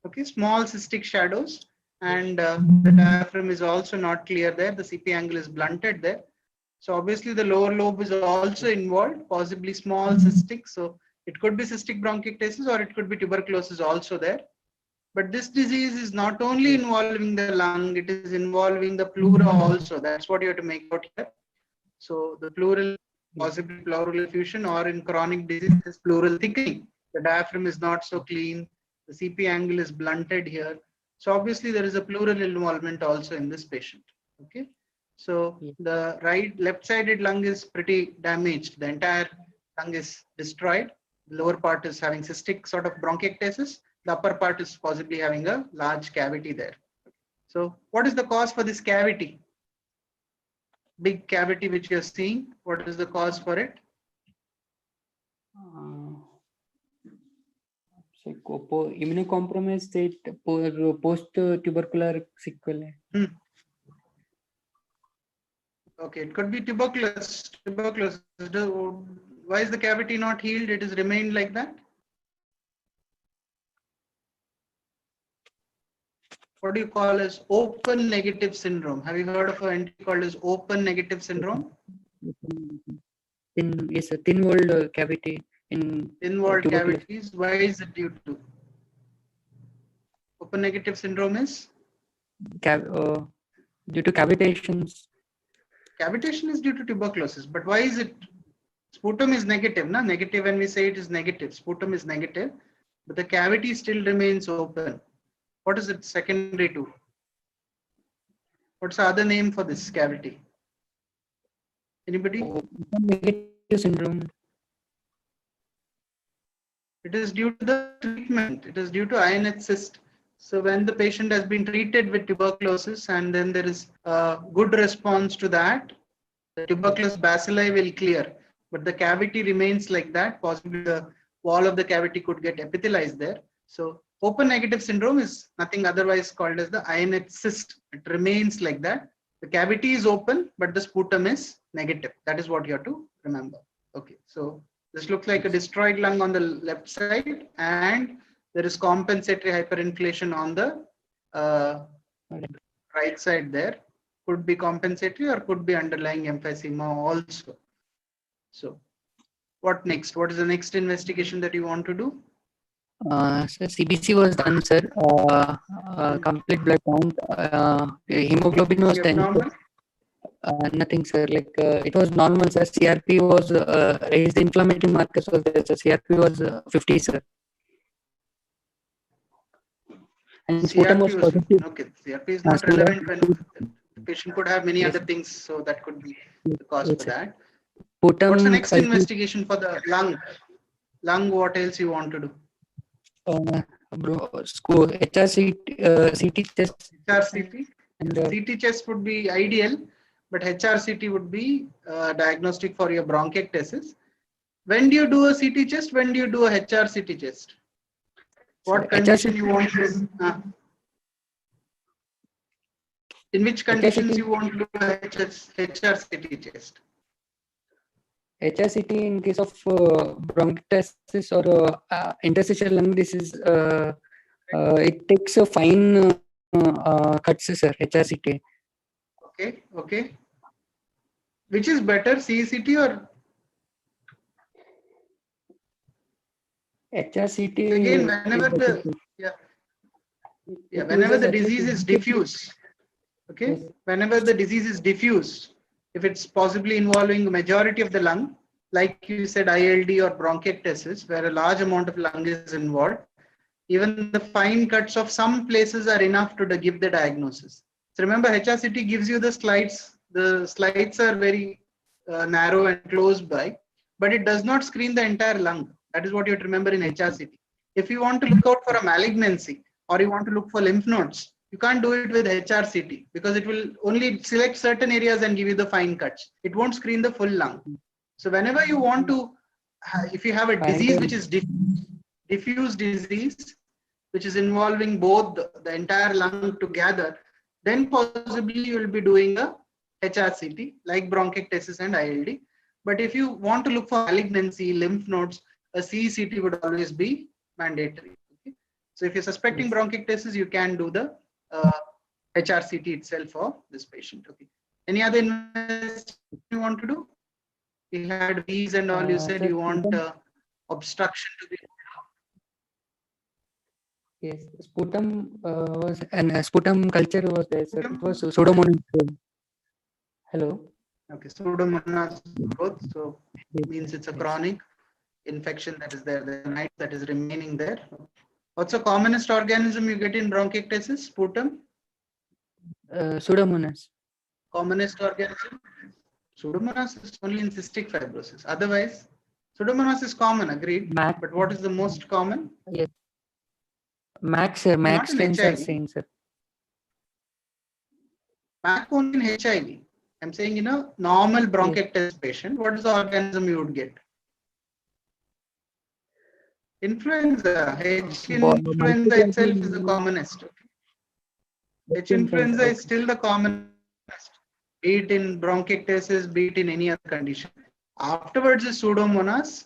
Okay, small cystic shadows, and the diaphragm is also not clear there. The CP angle is blunted there. So obviously the lower lobe is also involved, possibly small cystic. So it could be cystic bronchiectasis or it could be tuberculosis also there. But this disease is not only involving the lung, it is involving the pleura also. That's what you have to make out here. So the pleural, possibly pleural effusion, or in chronic disease is pleural thickening. The diaphragm is not so clean. The CP angle is blunted here. So obviously there is a pleural involvement also in this patient. Okay. So the left-sided lung is pretty damaged. The entire lung is destroyed. The lower part is having cystic sort of bronchiectasis. The upper part is possibly having a large cavity there. So what is the cause for this cavity? Big cavity which you're seeing. What is the cause for it? Immunocompromised state post-tubercular sequelae. Okay, it could be tuberculosis. Why is the cavity not healed? It has remained like that. What do you call as open negative syndrome? Have you heard of an entity called as open negative syndrome? Yes, a thin-walled cavity in thin-walled cavities. Why is it due to? Open negative syndrome is? Due to cavitations. Cavitation is due to tuberculosis, but why is it? Sputum is negative, na? Negative when we say it is negative. Sputum is negative, but the cavity still remains open. What is it secondary to? What's the other name for this cavity? Anybody? Negative syndrome. It is due to the treatment. It is due to INH cyst. So when the patient has been treated with tuberculosis and then there is a good response to that, the tuberculous bacilli will clear, but the cavity remains like that. Possibly the wall of the cavity could get epithelialized there. So Open negative syndrome is nothing otherwise called as the ionate cyst. It remains like that. The cavity is open, but the sputum is negative. That is what you have to remember. Okay, so this looks like a destroyed lung on the left side, and there is compensatory hyperinflation on the right side there. Could be compensatory or could be underlying emphysema also. So what next? What is the next investigation that you want to do? So CBC was done, sir. Complete blood count. Hemoglobin was 10. Abnormal? Nothing, sir. Like it was normal, sir. CRP was raised. Inflammatory markers was there, sir. CRP was 50, sir. And sputum was CRP was positive. okay. CRP is not relevant when the patient could have many other things, so that could be the cause for that. Sputum. What's the next investigation for the lung? Lung, what else you want to do? HRCT, CT test. HRCT. And CT test would be ideal, but HRCT would be diagnostic for your bronchiectasis. When do you do a CT test? When do you do a HRCT test? What condition you want to do? In which conditions you want to do a HRCT test? HRCT in case of bronchitis or interstitial lung disease, it takes a fine cuts, sir. HRCT. Okay, okay. Which is better, CECT or HRCT? Again, whenever the whenever the disease is diffuse, okay, yes. Whenever the disease is diffuse, if it's possibly involving the majority of the lung, like you said, ILD or bronchiectasis, where a large amount of lung is involved, even the fine cuts of some places are enough to give the diagnosis. So remember, HRCT gives you the slides. The slides are very narrow and close by, but it does not screen the entire lung. That is what you have to remember in HRCT. If you want to look out for a malignancy or you want to look for lymph nodes, you can't do it with HRCT because it will only select certain areas and give you the fine cuts. It won't screen the full lung. So whenever you want to, if you have a disease which is diffuse disease, which is involving both the entire lung together, then possibly you will be doing a HRCT like bronchiectasis and ILD. But if you want to look for malignancy, lymph nodes, a CECT would always be mandatory. Okay? So if you're suspecting bronchiectasis, you can do the HRCT itself for this patient. Okay. Any other investigation you want to do? You had V's and all. You said you want obstruction to be. Yes, sputum was and sputum culture was there, sir. It was pseudomonas. Hello. Okay, pseudomonas growth. So it means it's a chronic infection that is there, the night that is remaining there. What's the commonest organism you get in bronchiectasis? Sputum? Pseudomonas. Commonest organism? Pseudomonas is only in cystic fibrosis. Otherwise, pseudomonas is common, agreed. MAC. But what is the most common? Yes. MAC, sir. MAC strains are same, sir. MAC only in HIV. I'm saying, you know, normal bronchiectasis patient, what is the organism you would get? Influenza. H influenza itself is the commonest. H influenza is still the commonest, be it in bronchiectasis, be it in any other condition. Afterwards is pseudomonas,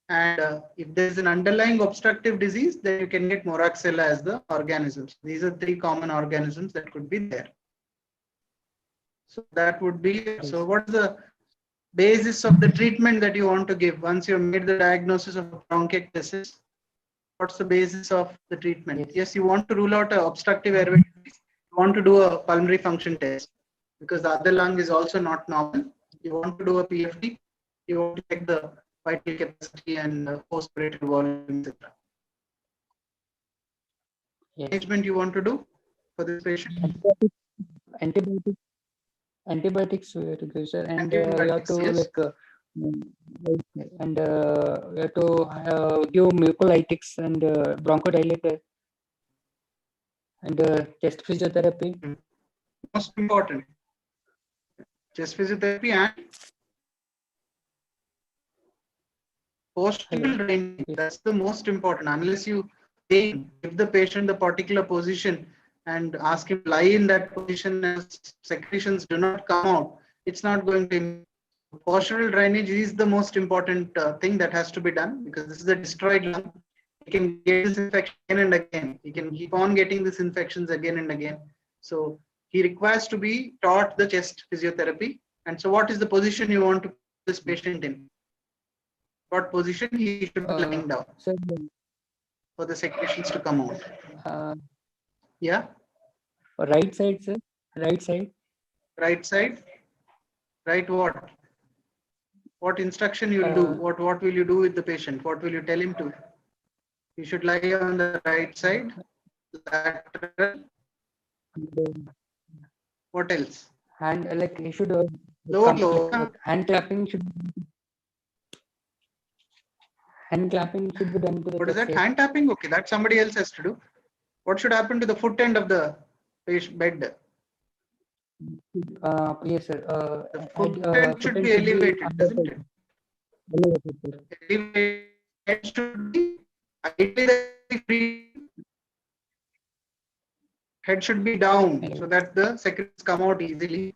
and if there is an underlying obstructive disease, then you can get Moraxella as the organisms. These are three common organisms that could be there. So that would be, so what's the basis of the treatment that you want to give once you've made the diagnosis of bronchiectasis? What's the basis of the treatment? Yes, you want to rule out an obstructive airway disease. You want to do a pulmonary function test because the other lung is also not normal. You want to do a PFT. You want to check the vital capacity and post-operative volume, etc. Management you want to do for this patient? Antibiotics we have to give, sir, and we have to like and we have to give mucolytics and bronchodilator and chest physiotherapy. Most important, chest physiotherapy and postural drainage. That's the most important. Unless you pain, give the patient the particular position and ask him to lie in that position as secretions do not come out, it's not going to. Postural drainage is the most important thing that has to be done, because this is a destroyed lung. He can get this infection again and again. He can keep on getting these infections again and again. So he requires to be taught the chest physiotherapy. And so what is the position you want to put this patient in? What position he should be lying down for the secretions to come out? Yeah? Right side, sir. Right side. Right side? Right what? What instruction you will do? What will you do with the patient? What will you tell him to? You should lie on the right side, lateral. What else? Hand, like you should low. Hand clapping should be done to the What is that? chest. Hand tapping? Okay, that somebody else has to do. What should happen to the foot end of the bed? Yes, sir. The foot end should be elevated, doesn't it? Elevated. Head should be ideally free. Head should be down so that the secretions come out easily.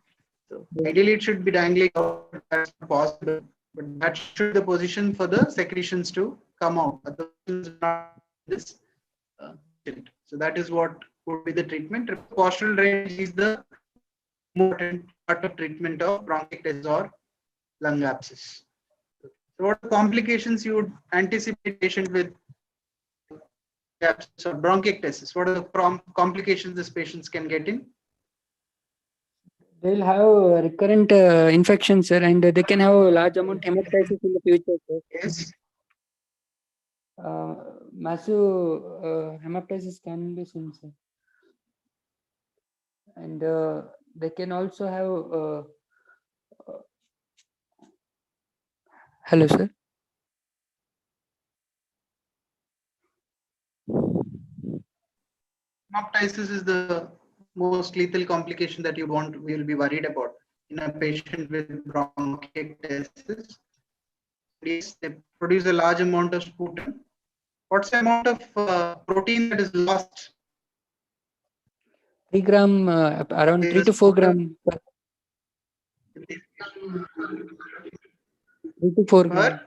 So ideally it should be dangling out. That's possible, but that should be the position for the secretions to come out. This, so that is what would be the treatment. Postural drainage is the important part of treatment of bronchiectasis or lung abscess. So what complications you would anticipate patient with abscess or bronchiectasis? What are the complications these patients can get in? They will have recurrent infections, sir, and they can have a large amount of hemoptysis in the future, sir. Yes. Massive hemoptysis can be seen, sir. And they can also have hello, sir. Hemoptysis is the most lethal complication that we will be worried about in a patient with bronchiectasis. Yes, they produce a large amount of sputum. What's the amount of protein that is lost? 3 gram, around 3 to 4 gram. 3 to 4 gram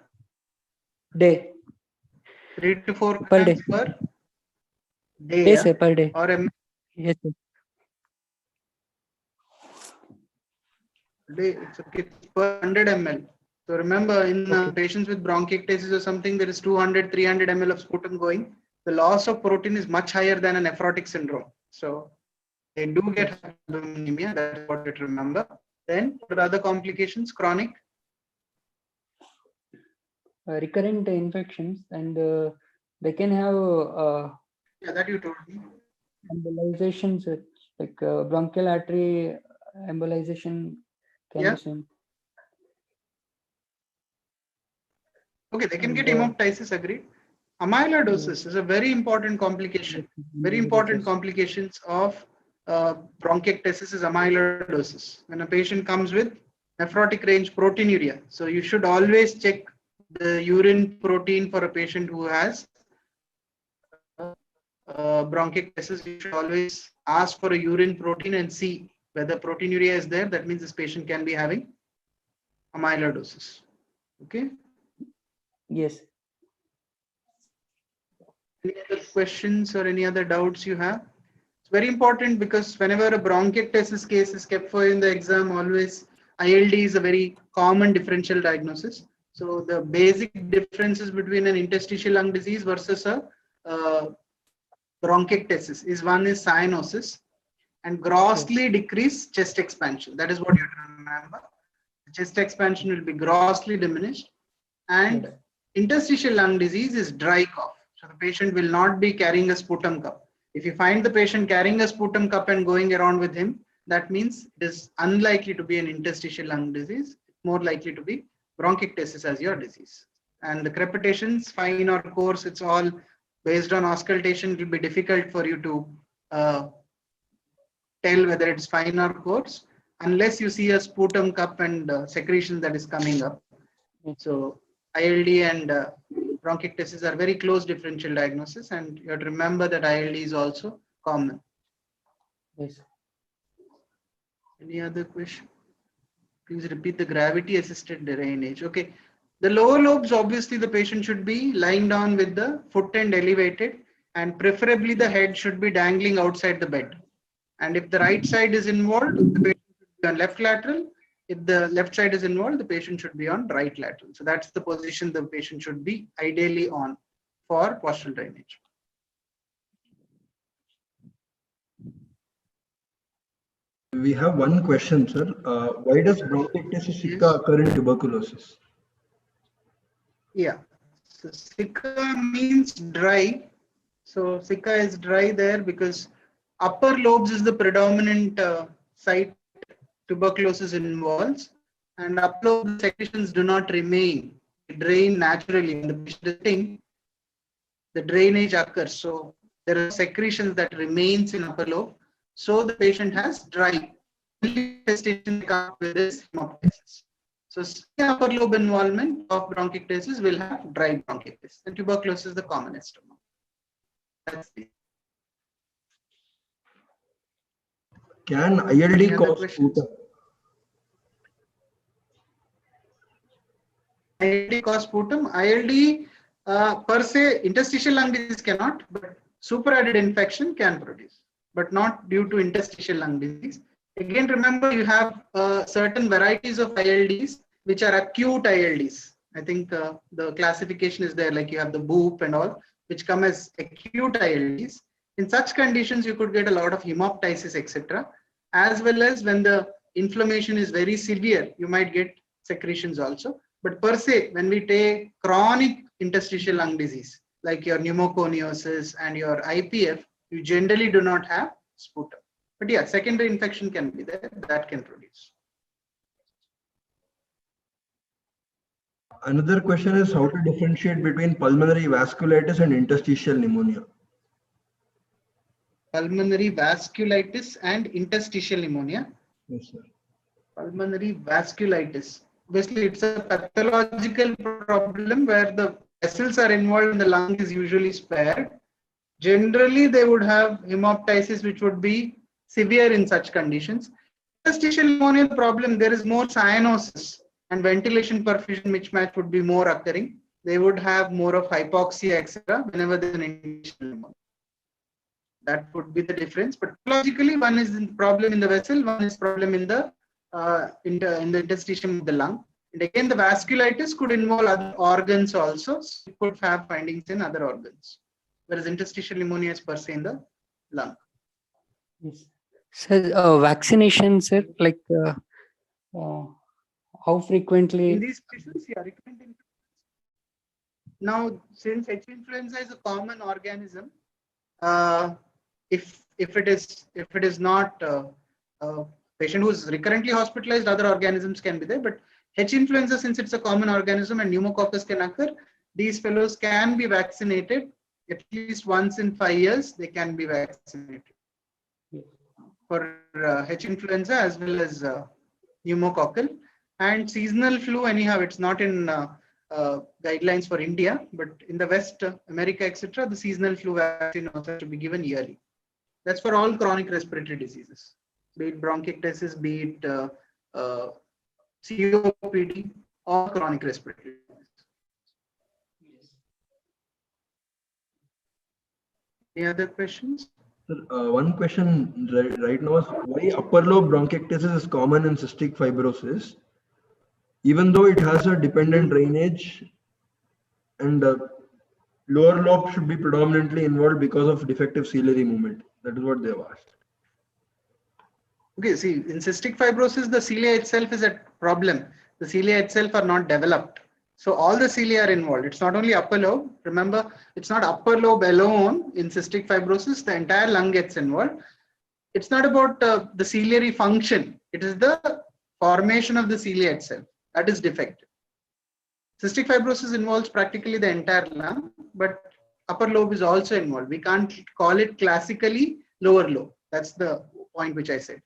day. 3 to 4 per day. Per day, yes, sir, per day. Or yes, sir. Day, it's okay, per 100 ml. So remember, in patients with bronchiectasis or something, there is 200, 300 ml of sputum going. The loss of protein is much higher than a nephrotic syndrome. So they do get anemia. That's what you remember. Then, what are other complications? Chronic? Recurrent infections, and they can have yeah, that you told me. Embolizations, like bronchial artery embolization can be seen. Okay, they can get hemoptysis, agreed. Amyloidosis is a very important complication. Very important complications of bronchiectasis is amyloidosis. When a patient comes with nephrotic range proteinuria, so you should always check the urine protein for a patient who has bronchiectasis. You should always ask for a urine protein and see whether proteinuria is there. That means this patient can be having amyloidosis. Okay. Yes. Any other questions or any other doubts you have? It's very important because whenever a bronchiectasis case is kept for in the exam, always ILD is a very common differential diagnosis. So the basic differences between an interstitial lung disease versus a bronchiectasis is one is cyanosis and grossly decreased chest expansion. That is what you have to remember. The chest expansion will be grossly diminished, and interstitial lung disease is dry cough. So the patient will not be carrying a sputum cup. If you find the patient carrying a sputum cup and going around with him, that means it is unlikely to be an interstitial lung disease, more likely to be bronchiectasis as your disease. And the crepitations, fine or coarse, it's all based on auscultation. It will be difficult for you to tell whether it's fine or coarse unless you see a sputum cup and secretion that is coming up. So ILD and bronchiectasis are very close differential diagnosis, and you have to remember that ILD is also common. Yes. Any other question? Please repeat the gravity assisted drainage. Okay. The lower lobes, obviously the patient should be lying down with the foot end elevated, and preferably the head should be dangling outside the bed. And if the right side is involved, the patient should be on left lateral. If the left side is involved, the patient should be on right lateral. So that's the position the patient should be ideally on for postural drainage. We have one question, sir. Why does bronchiectasis sicca occur in tuberculosis? Yeah, so sicca means dry. So sicca is dry there because upper lobes is the predominant site tuberculosis involves, and upper lobe secretions do not remain. They drain naturally. When the patient is sitting, the drainage occurs. So there are secretions that remains in upper lobe. So the patient has dry manifestation with this hemoptysis. So upper lobe involvement of bronchiectasis will have dry bronchiectasis, and tuberculosis is the commonest among. That's it. Can ILD cause sputum? ILD cause sputum. ILD per se, interstitial lung disease cannot, but superadded infection can produce, but not due to interstitial lung disease. Again, remember you have certain varieties of ILDs which are acute ILDs. I think the classification is there, like you have the BOOP and all, which come as acute ILDs. In such conditions, you could get a lot of hemoptysis, etc. As well as when the inflammation is very severe, you might get secretions also. But per se, when we take chronic interstitial lung disease, like your pneumoconiosis and your IPF, you generally do not have sputum. But yeah, secondary infection can be there, that can produce. Another question is how to differentiate between pulmonary vasculitis and interstitial pneumonia. Pulmonary vasculitis and interstitial pneumonia. Yes, sir. Pulmonary vasculitis. Obviously, it's a pathological problem where the vessels are involved and the lung is usually spared. Generally, they would have hemoptysis, which would be severe in such conditions. Interstitial pneumonia problem, there is more cyanosis and ventilation perfusion mismatch would be more occurring. They would have more of hypoxia, etc. whenever there is an interstitial pneumonia. That would be the difference. But logically, one is the problem in the vessel, one is problem in the interstitium of the lung. And again, the vasculitis could involve other organs also. So it could have findings in other organs, whereas interstitial pneumonia is per se in the lung. Yes. So vaccination, sir, like how frequently? In these patients, yeah, recommending. Now, since H influenza is a common organism, if it is not a patient who is recurrently hospitalized, other organisms can be there. But H influenza, since it's a common organism and pneumococcus can occur, these fellows can be vaccinated at least once in 5 years. They can be vaccinated for H influenza as well as pneumococcal. And seasonal flu, anyhow, it's not in guidelines for India, but in the West America, etc., the seasonal flu vaccine also has to be given yearly. That's for all chronic respiratory diseases, be it bronchiectasis, be it COPD, or chronic respiratory disease. Any other questions? Sir, one question right now is why upper lobe bronchiectasis is common in cystic fibrosis, even though it has a dependent drainage, and lower lobe should be predominantly involved because of defective ciliary movement. That is what they have asked. Okay, see, in cystic fibrosis, the cilia itself is a problem. The cilia itself are not developed. So all the cilia are involved. It's not only upper lobe. Remember, it's not upper lobe alone in cystic fibrosis. The entire lung gets involved. It's not about the ciliary function. It is the formation of the cilia itself that is defective. Cystic fibrosis involves practically the entire lung, but upper lobe is also involved. We can't call it classically lower lobe. That's the point which I said.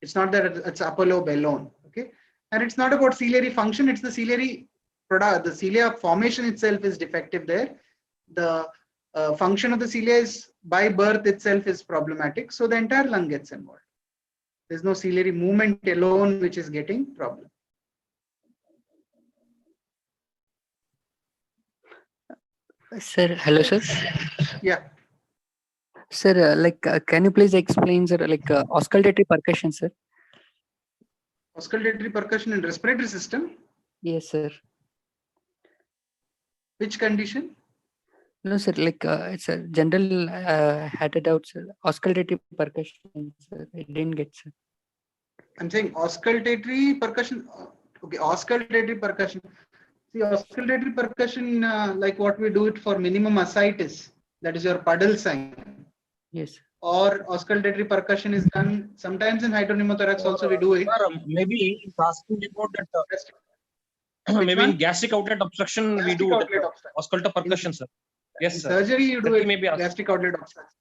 It's not that it's upper lobe alone. Okay, and it's not about ciliary function. It's the ciliary product, the cilia formation itself is defective there. The function of the cilia is by birth itself is problematic. So the entire lung gets involved. There's no ciliary movement alone which is getting problem. Sir, hello, sir. Yeah. Sir, can you please explain, sir, auscultatory percussion, sir? Auscultatory percussion in respiratory system. Yes, sir. Which condition? No, sir, it's a general, had it out, sir. Auscultatory percussion, sir. I didn't get, sir. I'm saying auscultatory percussion. Okay, auscultatory percussion. See, auscultatory percussion, like what we do it for minimum ascites, that is your puddle sign. Yes. Or auscultatory percussion is done sometimes in hydropneumothorax also we do it. Maybe it's asking about that. Which Maybe in one? gastric outlet obstruction Gastric we do outlet that. obstruction. Auscultar percussion, sir. Yes, In sir. surgery you do That it, may be gastric outlet obstruction.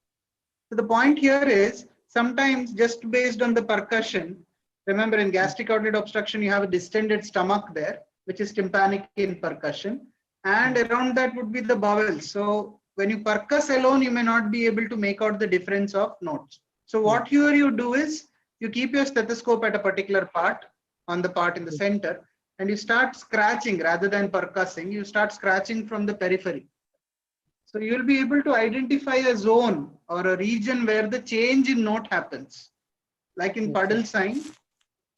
So the point here is sometimes just based on the percussion, remember in gastric outlet obstruction you have a distended stomach there, which is tympanic in percussion, and around that would be the bowels. So when you percuss alone, you may not be able to make out the difference of notes. So what here you do is you keep your stethoscope at a particular part, on the part in the center, and you start scratching rather than percussing. You start scratching from the periphery. So you will be able to identify a zone or a region where the change in note happens. Like in puddle sign,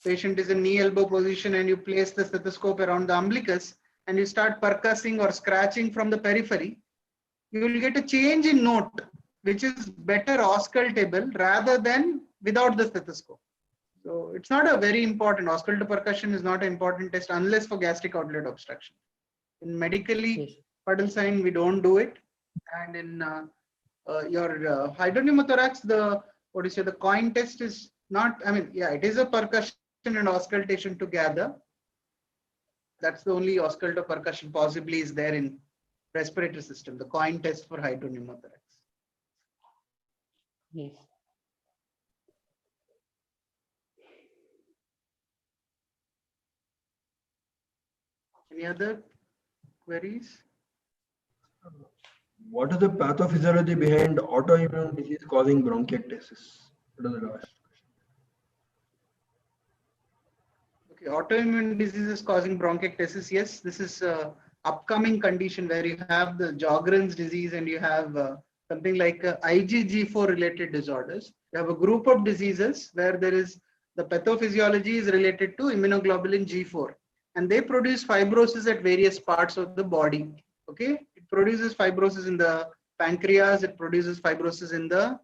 patient is in knee elbow position and you place the stethoscope around the umbilicus and you start percussing or scratching from the periphery. You will get a change in note, which is better auscultable rather than without the stethoscope. So it's not a very important, auscultar percussion is not an important test unless for gastric outlet obstruction. In medically, puddle sign, we don't do it. And in your hydropneumothorax, the coin test is not, it is a percussion and auscultation together. That's the only auscultar percussion possibly is there in respiratory system, the coin test for hydropneumothorax. Yes. Any other queries? What is the pathophysiology behind autoimmune disease causing bronchiectasis? That is the last question. Okay, autoimmune diseases causing bronchiectasis. Yes, this is a upcoming condition where you have the Sjogren's disease and you have something like IgG4 related disorders. You have a group of diseases where there is the pathophysiology is related to immunoglobulin G4, and they produce fibrosis at various parts of the body. Okay, it produces fibrosis in the pancreas, it produces fibrosis in the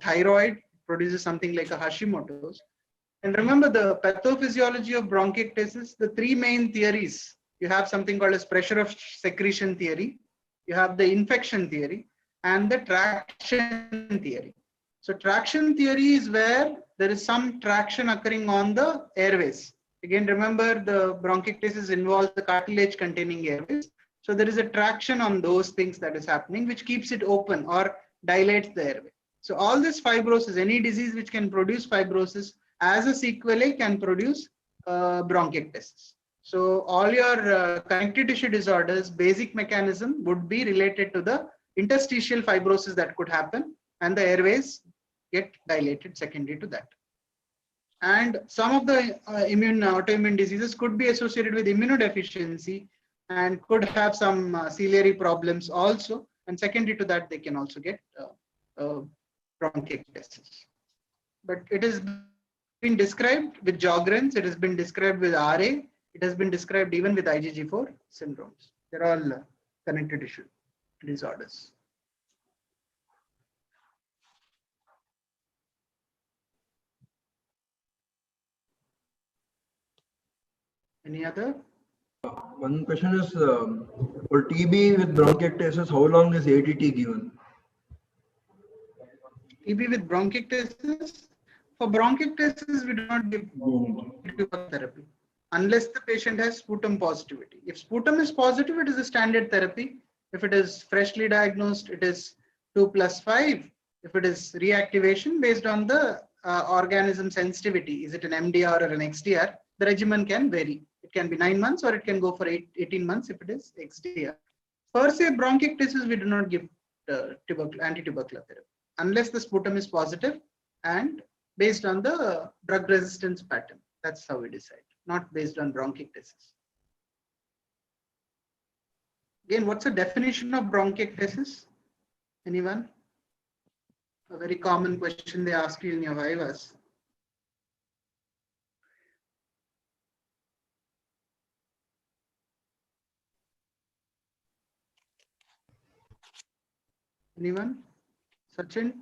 thyroid, it produces something like a Hashimoto's. And remember the pathophysiology of bronchiectasis, the three main theories. You have something called as pressure of secretion theory, you have the infection theory, and the traction theory. So traction theory is where there is some traction occurring on the airways. Again, remember the bronchiectasis involves the cartilage containing airways. So there is a traction on those things that is happening, which keeps it open or dilates the airway. So all this fibrosis, any disease which can produce fibrosis as a sequelae can produce bronchiectasis. So all your connective tissue disorders, basic mechanism would be related to the interstitial fibrosis that could happen and the airways get dilated secondary to that. And some of the autoimmune diseases could be associated with immunodeficiency and could have some ciliary problems also. And secondary to that, they can also get bronchiectasis. But it has been described with Sjogren's, it has been described with RA, it has been described even with IgG4 syndromes. They're all connective tissue disorders. Any other? One question is for TB with bronchiectasis, how long is ATT given? TB with bronchiectasis? For bronchiectasis, we do not give therapy unless the patient has sputum positivity. If sputum is positive, it is a standard therapy. If it is freshly diagnosed, it is 2+5. If it is reactivation based on the organism sensitivity, is it an MDR or an XDR, the regimen can vary. It can be 9 months or it can go for 18 months if it is XDR. Per se, bronchiectasis, we do not give anti-tubercular therapy unless the sputum is positive and based on the drug resistance pattern. That's how we decide, not based on bronchiectasis. Again, what's the definition of bronchiectasis? Anyone? A very common question they ask you in your vivas. Anyone? Sachin?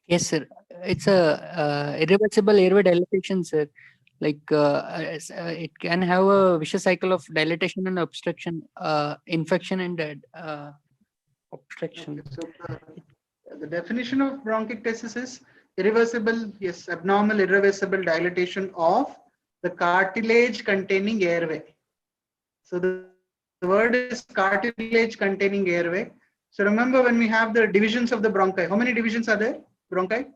Yes, sir. It's a irreversible airway dilatation, sir. Like it can have a vicious cycle of dilatation and obstruction, infection and obstruction. Okay, so the definition of bronchiectasis is irreversible, yes, abnormal, irreversible dilatation of the cartilage containing airway. So the word is cartilage containing airway. So remember when we have the divisions of the bronchi, how many divisions are there? Bronchi?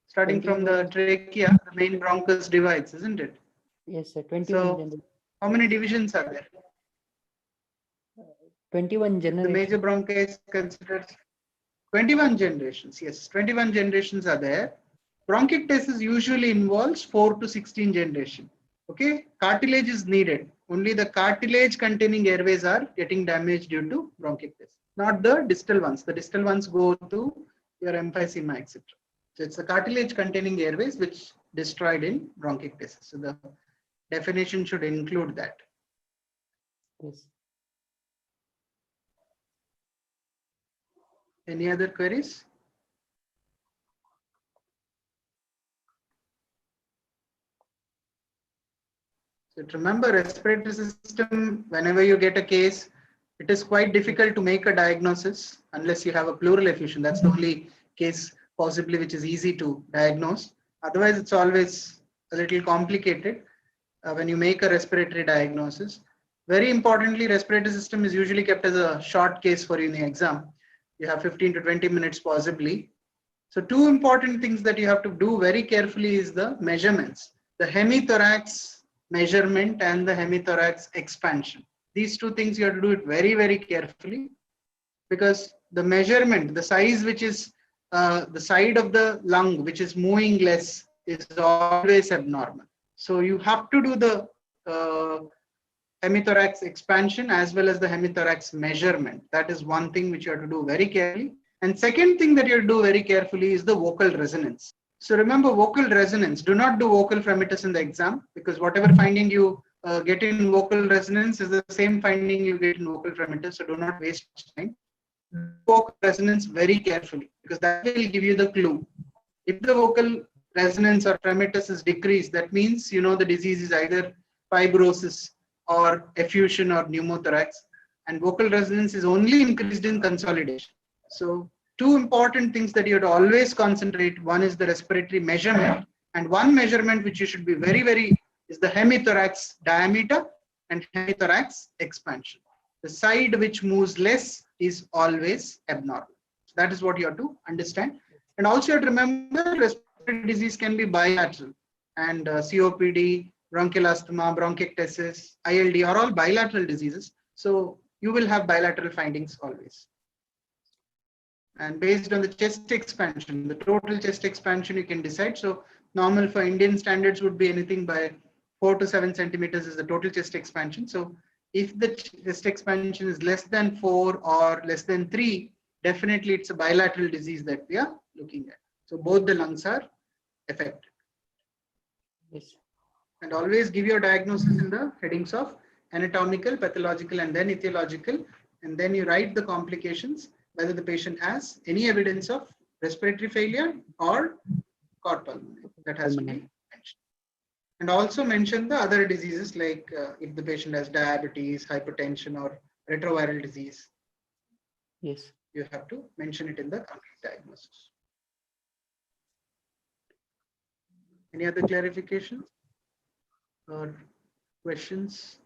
Starting from the trachea, the main bronchus divides, isn't it? Yes, sir. 21. So how many divisions are there? 21 generations. The major bronchi is considered 21 generations. Yes, 21 generations are there. Bronchiectasis usually involves 4 to 16 generation. Okay, cartilage is needed. Only the cartilage containing airways are getting damaged due to bronchiectasis, not the distal ones. The distal ones go to your emphysema, etc. So it's the cartilage containing airways which destroyed in bronchiectasis. So the definition should include that. Yes. Any other queries? So remember, respiratory system, whenever you get a case, it is quite difficult to make a diagnosis unless you have a pleural effusion. That's the only case possibly which is easy to diagnose. Otherwise, it's always a little complicated when you make a respiratory diagnosis. Very importantly, respiratory system is usually kept as a short case for you in the exam. You have 15 to 20 minutes possibly. So two important things that you have to do very carefully is the measurements, the hemithorax measurement and the hemithorax expansion. These two things you have to do it very, very carefully, because the measurement, the size which is the side of the lung which is moving less is always abnormal. So you have to do the hemithorax expansion as well as the hemithorax measurement. That is one thing which you have to do very carefully. And second thing that you have to do very carefully is the vocal resonance. So remember, vocal resonance, do not do vocal fremitus in the exam, because whatever finding you get in vocal resonance is the same finding you get in vocal fremitus. So do not waste time. Vocal resonance very carefully, because that will give you the clue. If the vocal resonance or fremitus is decreased, that means you know the disease is either fibrosis or effusion or pneumothorax, and vocal resonance is only increased in consolidation. So two important things that you have to always concentrate. One is the respiratory measurement, and one measurement which you should be very, very is the hemithorax diameter and hemithorax expansion. The side which moves less is always abnormal. So that is what you have to understand. And also you have to remember, respiratory disease can be bilateral, and COPD, bronchial asthma, bronchiectasis, ILD are all bilateral diseases. So you will have bilateral findings always. And based on the chest expansion, the total chest expansion you can decide. So normal for Indian standards would be anything by 4 to 7 centimeters is the total chest expansion. So if the chest expansion is less than 4 or less than 3, definitely it's a bilateral disease that we are looking at. So both the lungs are affected. Yes. And always give your diagnosis in the headings of anatomical, pathological, and then etiological. And then you write the complications, whether the patient has any evidence of respiratory failure or cor pulmonale. That has to be mentioned. And also mention the other diseases, like if the patient has diabetes, hypertension, or retroviral disease. Yes. You have to mention it in the complete diagnosis. Any other clarifications or questions?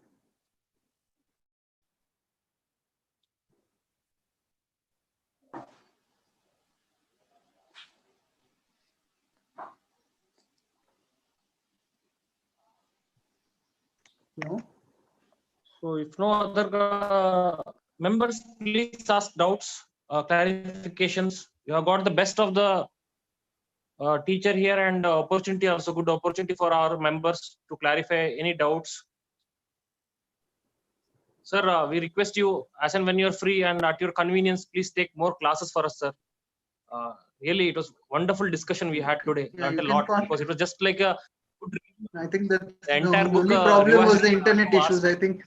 No. So if no other members, please ask doubts, clarifications. You have got the best of the teacher here, and opportunity, also good opportunity for our members to clarify any doubts. Sir, we request you, as and when you're free and at your convenience, please take more classes for us, sir. Really, it was wonderful discussion we had today. Yeah, Learned you a can lot con- because it was just like a good review. I think that The entire book, only problem was the revised internet to issues. ask. I think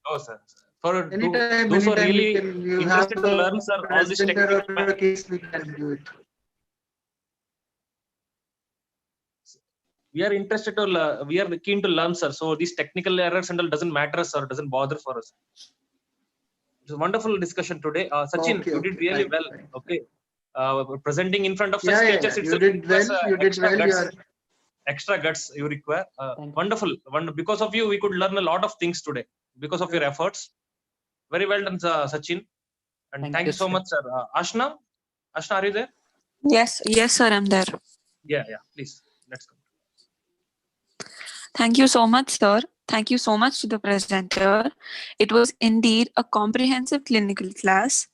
Oh, sir. For anytime those who are really you have interested to learn, sir, all these presenter technical or a case, we can do it. we are interested to we are keen to learn, sir. So these technical errors and all doesn't matter, sir. Doesn't bother for us. It was a wonderful discussion today. Sachin, Okay, you did okay, really fine, well. fine. Okay, presenting in front of such Yeah, yeah, teachers yeah. You itself did requires well. You did extra well. guts. You are Extra guts you require. Thank you. Wonderful. Because of you, we could learn a lot of things today. Because of your efforts. Very well done, Sachin. And thank you so sir. much, sir. Ashna, are you there? Yes, yes, sir, I'm there. Yeah, please. Let's go. Thank you so much, sir. Thank you so much to the presenter. It was indeed a comprehensive clinical class.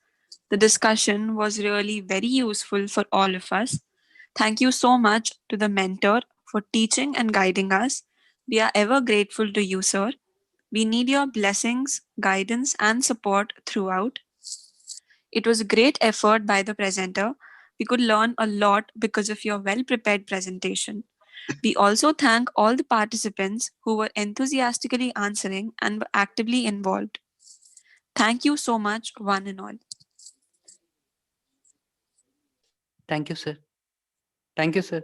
The discussion was really very useful for all of us. Thank you so much to the mentor for teaching and guiding us. We are ever grateful to you, sir. We need your blessings, guidance, and support throughout. It was a great effort by the presenter. We could learn a lot because of your well-prepared presentation. We also thank all the participants who were enthusiastically answering and were actively involved. Thank you so much, one and all. Thank you, sir. Thank you, sir.